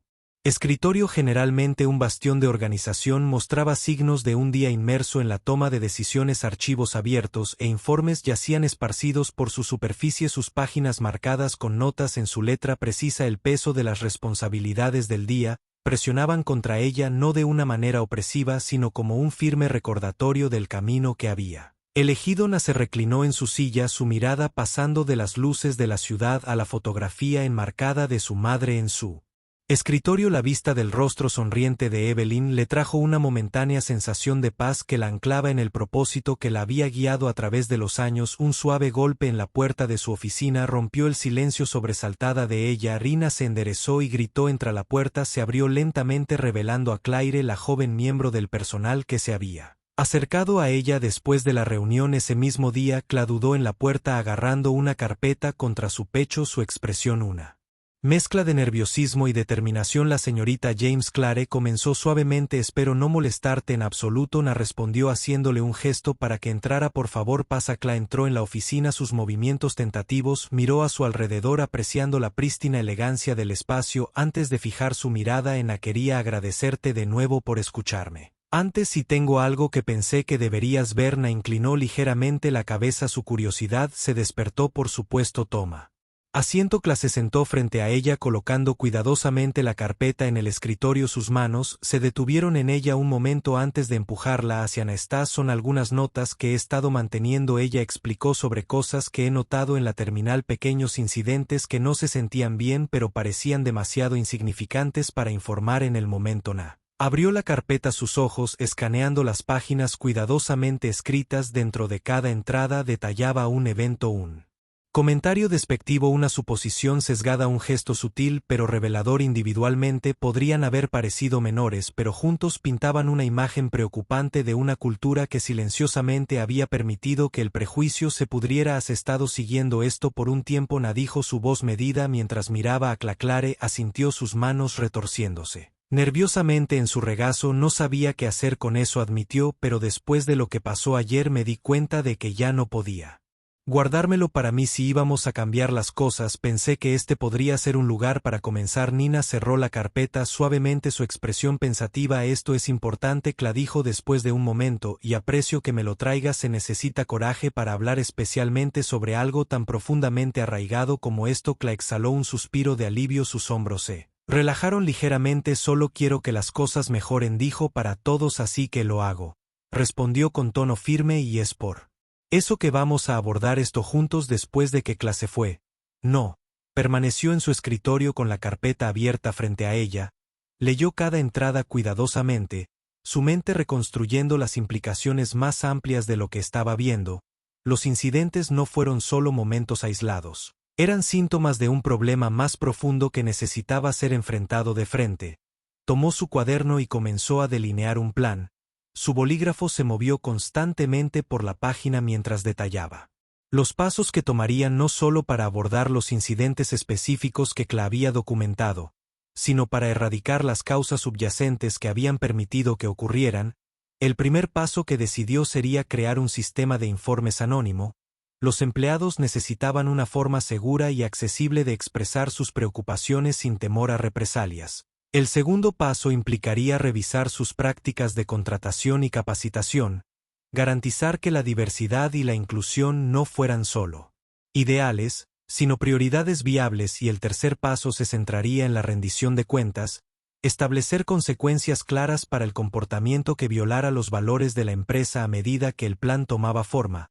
escritorio, generalmente un bastión de organización, mostraba signos de un día inmerso en la toma de decisiones. Archivos abiertos e informes yacían esparcidos por su superficie, sus páginas marcadas con notas en su letra precisa. El peso de las responsabilidades del día presionaban contra ella, no de una manera opresiva sino como un firme recordatorio del camino que había elegido. Na se reclinó en su silla, su mirada pasando de las luces de la ciudad a la fotografía enmarcada de su madre en su escritorio. La vista del rostro sonriente de Evelyn le trajo una momentánea sensación de paz que la anclaba en el propósito que la había guiado a través de los años. Un suave golpe en la puerta de su oficina rompió el silencio. Sobresaltada de ella, Rina se enderezó y gritó. Entra. La puerta se abrió lentamente, revelando a Claire, la joven miembro del personal que se había acercado a ella después de la reunión ese mismo día. Cla dudó en la puerta, agarrando una carpeta contra su pecho, su expresión una mezcla de nerviosismo y determinación. La señorita James. Clare comenzó suavemente. Espero no molestarte en absoluto. Na respondió haciéndole un gesto para que entrara. Por favor, pasa. Cla entró en la oficina, sus movimientos tentativos. Miró a su alrededor apreciando la prístina elegancia del espacio antes de fijar su mirada en Na. Quería agradecerte de nuevo por escucharme antes, y tengo algo que pensé que deberías ver. Na inclinó ligeramente la cabeza, su curiosidad se despertó. Por supuesto, toma asiento. Cla se sentó frente a ella colocando cuidadosamente la carpeta en el escritorio. Sus manos se detuvieron en ella un momento antes de empujarla hacia Na. Estas son algunas notas que he estado manteniendo. Ella explicó sobre cosas que he notado en la terminal, pequeños incidentes que no se sentían bien pero parecían demasiado insignificantes para informar en el momento. Na abrió la carpeta, sus ojos escaneando las páginas cuidadosamente escritas. Dentro de cada entrada detallaba un evento, un comentario despectivo, una suposición sesgada, un gesto sutil pero revelador. Individualmente podrían haber parecido menores, pero juntos pintaban una imagen preocupante de una cultura que silenciosamente había permitido que el prejuicio se pudriera. Has estado siguiendo esto por un tiempo. Na dijo, su voz medida mientras miraba a Cla. Clare asintió, sus manos retorciéndose nerviosamente en su regazo. No sabía qué hacer con eso, admitió, pero después de lo que pasó ayer me di cuenta de que ya no podía Guardármelo para mí si íbamos a cambiar las cosas. Pensé que este podría ser un lugar para comenzar. Nina cerró la carpeta suavemente, su expresión pensativa. Esto es importante, Cla dijo después de un momento, y aprecio que me lo traigas. Se necesita coraje para hablar especialmente sobre algo tan profundamente arraigado como esto. Cla exhaló un suspiro de alivio, sus hombros se relajaron ligeramente. Solo quiero que las cosas mejoren, dijo, para todos, así que lo hago. Respondió con tono firme, y es por eso que vamos a abordar esto juntos. Después de que Cla se fue. No. Permaneció en su escritorio con la carpeta abierta frente a ella. Leyó cada entrada cuidadosamente, su mente reconstruyendo las implicaciones más amplias de lo que estaba viendo. Los incidentes no fueron solo momentos aislados. Eran síntomas de un problema más profundo que necesitaba ser enfrentado de frente. Tomó su cuaderno y comenzó a delinear un plan. Su bolígrafo se movió constantemente por la página mientras detallaba los pasos que tomarían, no solo para abordar los incidentes específicos que Cla había documentado, sino para erradicar las causas subyacentes que habían permitido que ocurrieran. El primer paso que decidió sería crear un sistema de informes anónimo. Los empleados necesitaban una forma segura y accesible de expresar sus preocupaciones sin temor a represalias. El segundo paso implicaría revisar sus prácticas de contratación y capacitación, garantizar que la diversidad y la inclusión no fueran solo ideales, sino prioridades viables. Y el tercer paso se centraría en la rendición de cuentas, establecer consecuencias claras para el comportamiento que violara los valores de la empresa a medida que el plan tomaba forma.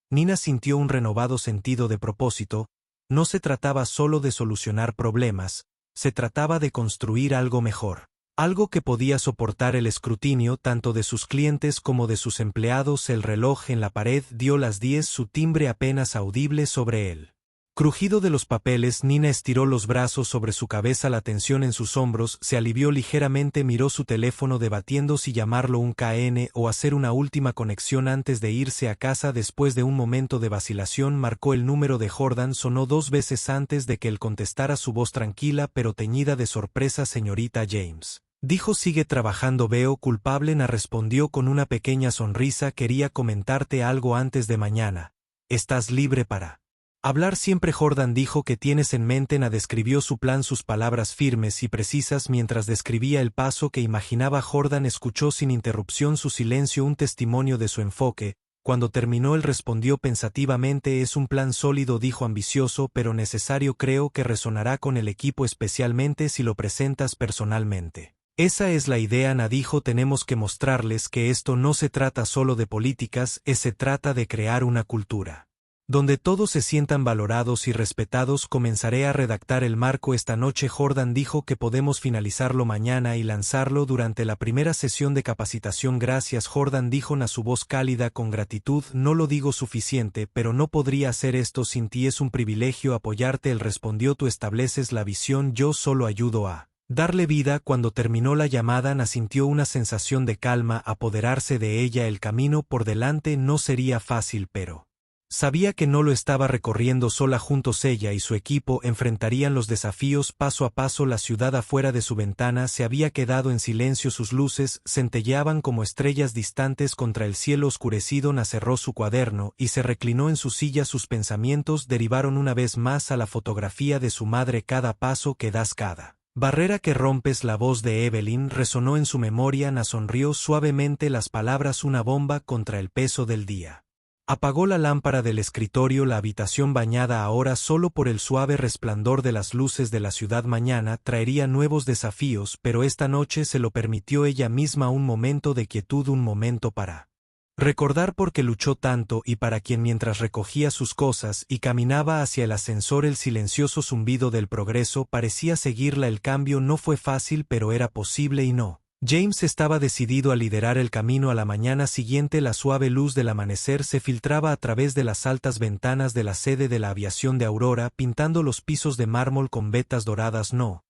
Nina sintió un renovado sentido de propósito. No se trataba solo de solucionar problemas, se trataba de construir algo mejor, algo que podía soportar el escrutinio tanto de sus clientes como de sus empleados. El reloj en la pared dio las 10, su timbre apenas audible sobre él. Crujido de los papeles. Nina estiró los brazos sobre su cabeza, la tensión en sus hombros se alivió ligeramente. Miró su teléfono debatiendo si llamarlo un KN o hacer una última conexión antes de irse a casa. Después de un momento de vacilación marcó el número de Jordan. Sonó 2 veces antes de que él contestara, su voz tranquila pero teñida de sorpresa. Señorita James, dijo, sigue trabajando. Veo culpable. Na respondió con una pequeña sonrisa. Quería comentarte algo antes de mañana. ¿Estás libre para hablar siempre? Jordan dijo, ¿qué tienes en mente? Na describió su plan, sus palabras firmes y precisas mientras describía el paso que imaginaba. Jordan escuchó sin interrupción, su silencio un testimonio de su enfoque. Cuando terminó él respondió pensativamente, es un plan sólido, dijo, ambicioso pero necesario. Creo que resonará con el equipo, especialmente si lo presentas personalmente. Esa es la idea, Na dijo, tenemos que mostrarles que esto no se trata solo de políticas, se trata de crear una cultura donde todos se sientan valorados y respetados. Comenzaré a redactar el marco esta noche. Jordan dijo que podemos finalizarlo mañana y lanzarlo durante la primera sesión de capacitación. Gracias, Jordan dijo, Na su voz cálida con gratitud. No lo digo suficiente, pero no podría hacer esto sin ti. Es un privilegio apoyarte. Él respondió, tú estableces la visión, yo solo ayudo a darle vida. Cuando terminó la llamada, Na sintió una sensación de calma apoderarse de ella. El camino por delante no sería fácil, pero sabía que no lo estaba recorriendo sola. Juntos ella y su equipo enfrentarían los desafíos paso a paso. La ciudad afuera de su ventana se había quedado en silencio, sus luces centelleaban como estrellas distantes contra el cielo oscurecido. Na cerró su cuaderno y se reclinó en su silla. Sus pensamientos derivaron una vez más a la fotografía de su madre. Cada paso que das, cada barrera que rompes. La voz de Evelyn resonó en su memoria. Na sonrió suavemente, las palabras una bomba contra el peso del día. Apagó la lámpara del escritorio, la habitación bañada ahora solo por el suave resplandor de las luces de la ciudad. Mañana traería nuevos desafíos, pero esta noche se lo permitió ella misma, un momento de quietud, un momento para recordar por qué luchó tanto y para quien. Mientras recogía sus cosas y caminaba hacia el ascensor, el silencioso zumbido del progreso parecía seguirla. El cambio no fue fácil, pero era posible y no. James estaba decidido a liderar el camino. A la mañana siguiente la suave luz del amanecer se filtraba a través de las altas ventanas de la sede de la aviación de Aurora, pintando los pisos de mármol con vetas doradas. No.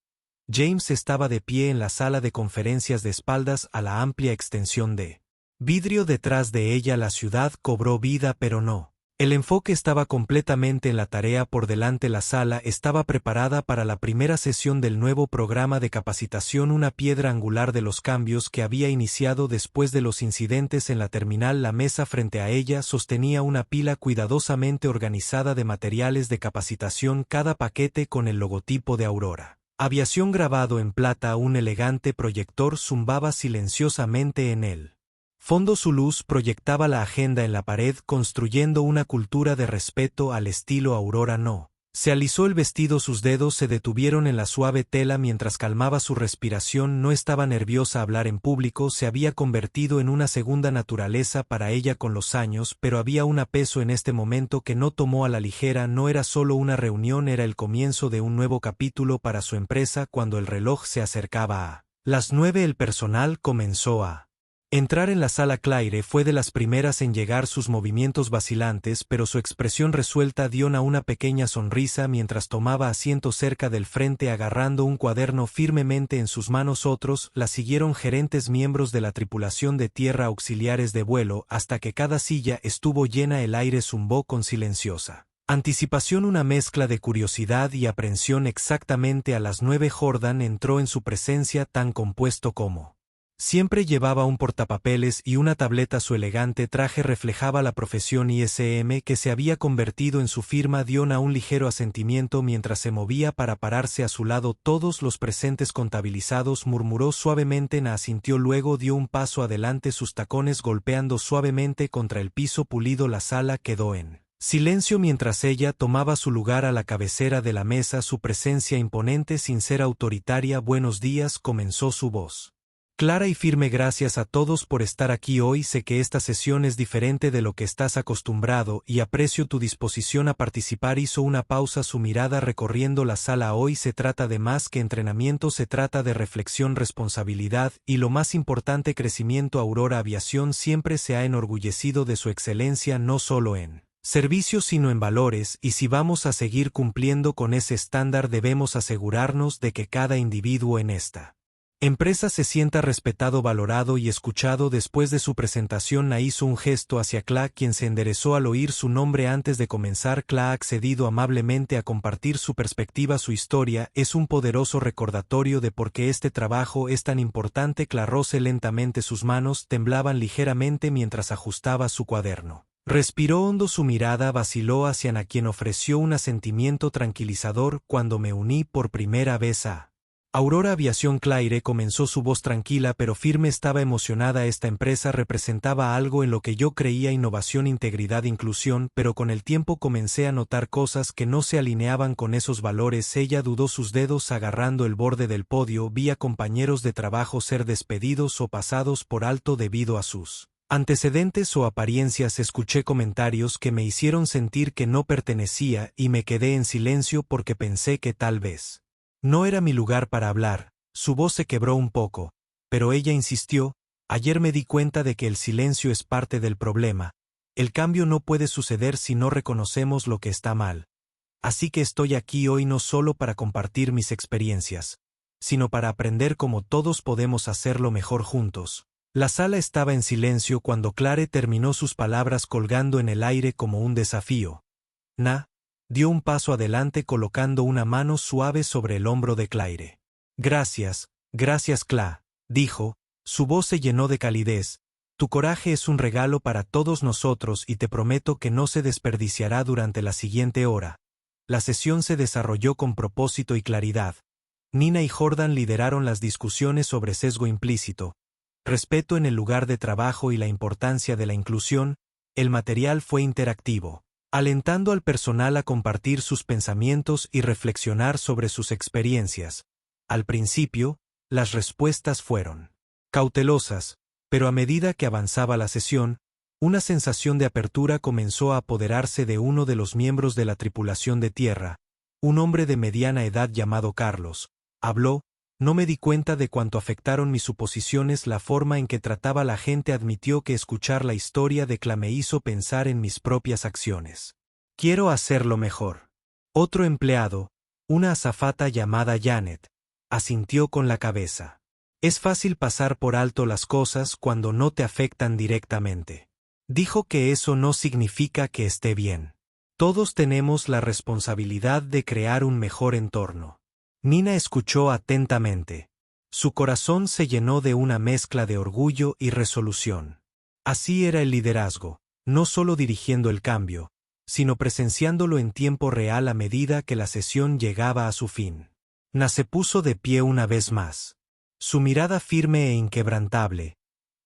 James estaba de pie en la sala de conferencias, de espaldas a la amplia extensión de vidrio detrás de ella. La ciudad cobró vida, pero no El enfoque estaba completamente en la tarea por delante. La sala estaba preparada para la primera sesión del nuevo programa de capacitación, una piedra angular de los cambios que había iniciado después de los incidentes en la terminal. La mesa frente a ella sostenía una pila cuidadosamente organizada de materiales de capacitación, cada paquete con el logotipo de Aurora Aviación grabado en plata. Un elegante proyector zumbaba silenciosamente en él. Fondo su luz proyectaba la agenda en la pared, construyendo una cultura de respeto al estilo Aurora. No. Se alisó el vestido, sus dedos se detuvieron en la suave tela mientras calmaba su respiración. No estaba nerviosa. Hablar en público se había convertido en una segunda naturaleza para ella con los años, pero había un peso en este momento que no tomó a la ligera. No era solo una reunión, era el comienzo de un nuevo capítulo para su empresa. Cuando el reloj se acercaba a las 9, el personal comenzó a entrar en la sala. Claire fue de las primeras en llegar, sus movimientos vacilantes, pero su expresión resuelta dio una pequeña sonrisa mientras tomaba asiento cerca del frente, agarrando un cuaderno firmemente en sus manos. Otros la siguieron, gerentes, miembros de la tripulación de tierra, auxiliares de vuelo, hasta que cada silla estuvo llena. El aire zumbó con silenciosa anticipación, una mezcla de curiosidad y aprensión. Exactamente a las 9 Jordan entró en su presencia, tan compuesto como siempre. Llevaba un portapapeles y una tableta. Su elegante traje reflejaba la profesión ISM que se había convertido en su firma. Dio un ligero asentimiento mientras se movía para pararse a su lado. Todos los presentes contabilizados, murmuró suavemente. Na asintió, luego dio un paso adelante, sus tacones golpeando suavemente contra el piso pulido. La sala quedó en silencio mientras ella tomaba su lugar a la cabecera de la mesa, su presencia imponente sin ser autoritaria. Buenos días, comenzó su voz clara y firme. Gracias a todos por estar aquí hoy. Sé que esta sesión es diferente de lo que estás acostumbrado y aprecio tu disposición a participar. Hizo una pausa, su mirada recorriendo la sala. Hoy se trata de más que entrenamiento, se trata de reflexión, responsabilidad y, lo más importante, crecimiento. Aurora Aviación siempre se ha enorgullecido de su excelencia, no solo en servicios sino en valores, y si vamos a seguir cumpliendo con ese estándar debemos asegurarnos de que cada individuo en esta empresa se sienta respetado, valorado y escuchado. Después de su presentación, Na hizo un gesto hacia Kla, quien se enderezó al oír su nombre antes de comenzar. Kla ha accedido amablemente a compartir su perspectiva, su historia. Es un poderoso recordatorio de por qué este trabajo es tan importante. Kla roce lentamente, sus manos temblaban ligeramente mientras ajustaba su cuaderno. Respiró hondo, su mirada vaciló hacia Na, quien ofreció un asentimiento tranquilizador. Cuando me uní por primera vez a Aurora Aviación, Claire, comenzó, su voz tranquila pero firme. Estaba emocionada. Esta empresa representaba algo en lo que yo creía: innovación, integridad, inclusión, pero con el tiempo comencé a notar cosas que no se alineaban con esos valores. Ella dudó, sus dedos agarrando el borde del podio. Vi a compañeros de trabajo ser despedidos o pasados por alto debido a sus antecedentes o apariencias. Escuché comentarios que me hicieron sentir que no pertenecía y me quedé en silencio porque pensé que tal vez no era mi lugar para hablar. Su voz se quebró un poco, pero ella insistió: ayer me di cuenta de que el silencio es parte del problema. El cambio no puede suceder si no reconocemos lo que está mal. Así que estoy aquí hoy no solo para compartir mis experiencias, sino para aprender cómo todos podemos hacerlo mejor juntos. La sala estaba en silencio cuando Claire terminó sus palabras, colgando en el aire como un desafío. Na dio un paso adelante colocando una mano suave sobre el hombro de Claire. Gracias, Cla, dijo, su voz se llenó de calidez. Tu coraje es un regalo para todos nosotros y te prometo que no se desperdiciará durante la siguiente hora. La sesión se desarrolló con propósito y claridad. Nina y Jordan lideraron las discusiones sobre sesgo implícito, respeto en el lugar de trabajo y la importancia de la inclusión. El material fue interactivo, alentando al personal a compartir sus pensamientos y reflexionar sobre sus experiencias. Al principio, las respuestas fueron cautelosas, pero a medida que avanzaba la sesión, una sensación de apertura comenzó a apoderarse de uno de los miembros de la tripulación de tierra, un hombre de mediana edad llamado Carlos. Habló: no me di cuenta de cuánto afectaron mis suposiciones la forma en que trataba la gente. Admitió que escuchar la historia de Cla me hizo pensar en mis propias acciones. Quiero hacerlo mejor. Otro empleado, una azafata llamada Janet, asintió con la cabeza. Es fácil pasar por alto las cosas cuando no te afectan directamente. Dijo que eso no significa que esté bien. Todos tenemos la responsabilidad de crear un mejor entorno. Nina escuchó atentamente. Su corazón se llenó de una mezcla de orgullo y resolución. Así era el liderazgo, no solo dirigiendo el cambio, sino presenciándolo en tiempo real a medida que la sesión llegaba a su fin. Na se puso de pie una vez más. Su mirada firme e inquebrantable.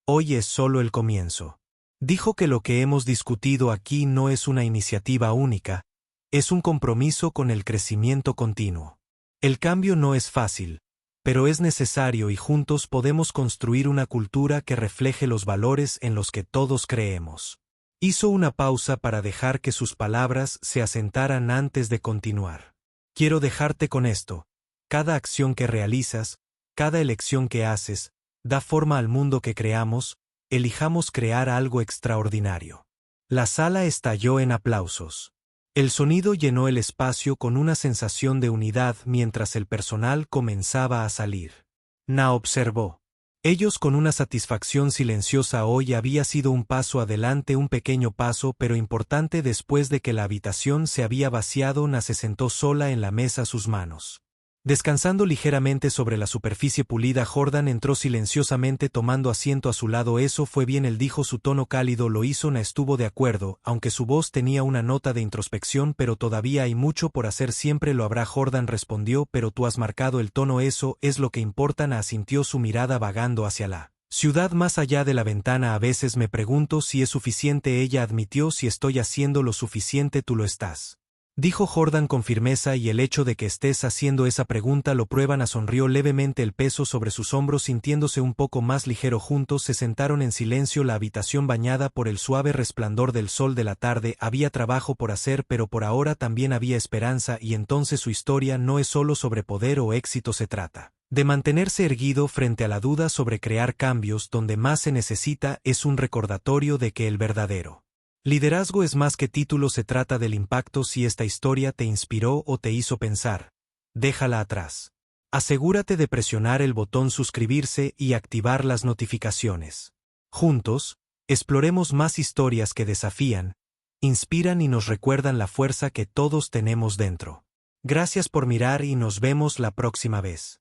Hoy es solo el comienzo. Dijo que lo que hemos discutido aquí no es una iniciativa única, es un compromiso con el crecimiento continuo. El cambio no es fácil, pero es necesario y juntos podemos construir una cultura que refleje los valores en los que todos creemos. Hizo una pausa para dejar que sus palabras se asentaran antes de continuar. Quiero dejarte con esto. Cada acción que realizas, cada elección que haces, da forma al mundo que creamos. Elijamos crear algo extraordinario. La sala estalló en aplausos. El sonido llenó el espacio con una sensación de unidad mientras el personal comenzaba a salir. Na observó. Ellos con una satisfacción silenciosa hoy había sido un paso adelante, un pequeño paso pero importante después de que la habitación se había vaciado. Na se sentó sola en la mesa, sus manos descansando ligeramente sobre la superficie pulida. Jordan entró silenciosamente tomando asiento a su lado. Eso fue bien, él dijo, su tono cálido lo hizo. Na estuvo de acuerdo, aunque su voz tenía una nota de introspección. Pero todavía hay mucho por hacer, siempre lo habrá. Jordan respondió, pero tú has marcado el tono, eso es lo que importa. Na asintió, su mirada vagando hacia la ciudad más allá de la ventana. A veces me pregunto si es suficiente, ella admitió. Si estoy haciendo lo suficiente, tú lo estás. Dijo Jordan con firmeza, y el hecho de que estés haciendo esa pregunta lo prueba. Na sonrió levemente, el peso sobre sus hombros sintiéndose un poco más ligero. Juntos se sentaron en silencio, la habitación bañada por el suave resplandor del sol de la tarde. Había trabajo por hacer, pero por ahora también había esperanza, y entonces su historia no es solo sobre poder o éxito, se trata de mantenerse erguido frente a la duda, sobre crear cambios donde más se necesita. Es un recordatorio de que el verdadero liderazgo es más que título, se trata del impacto. Si esta historia te inspiró o te hizo pensar, déjala atrás. Asegúrate de presionar el botón suscribirse y activar las notificaciones. Juntos, exploremos más historias que desafían, inspiran y nos recuerdan la fuerza que todos tenemos dentro. Gracias por mirar y nos vemos la próxima vez.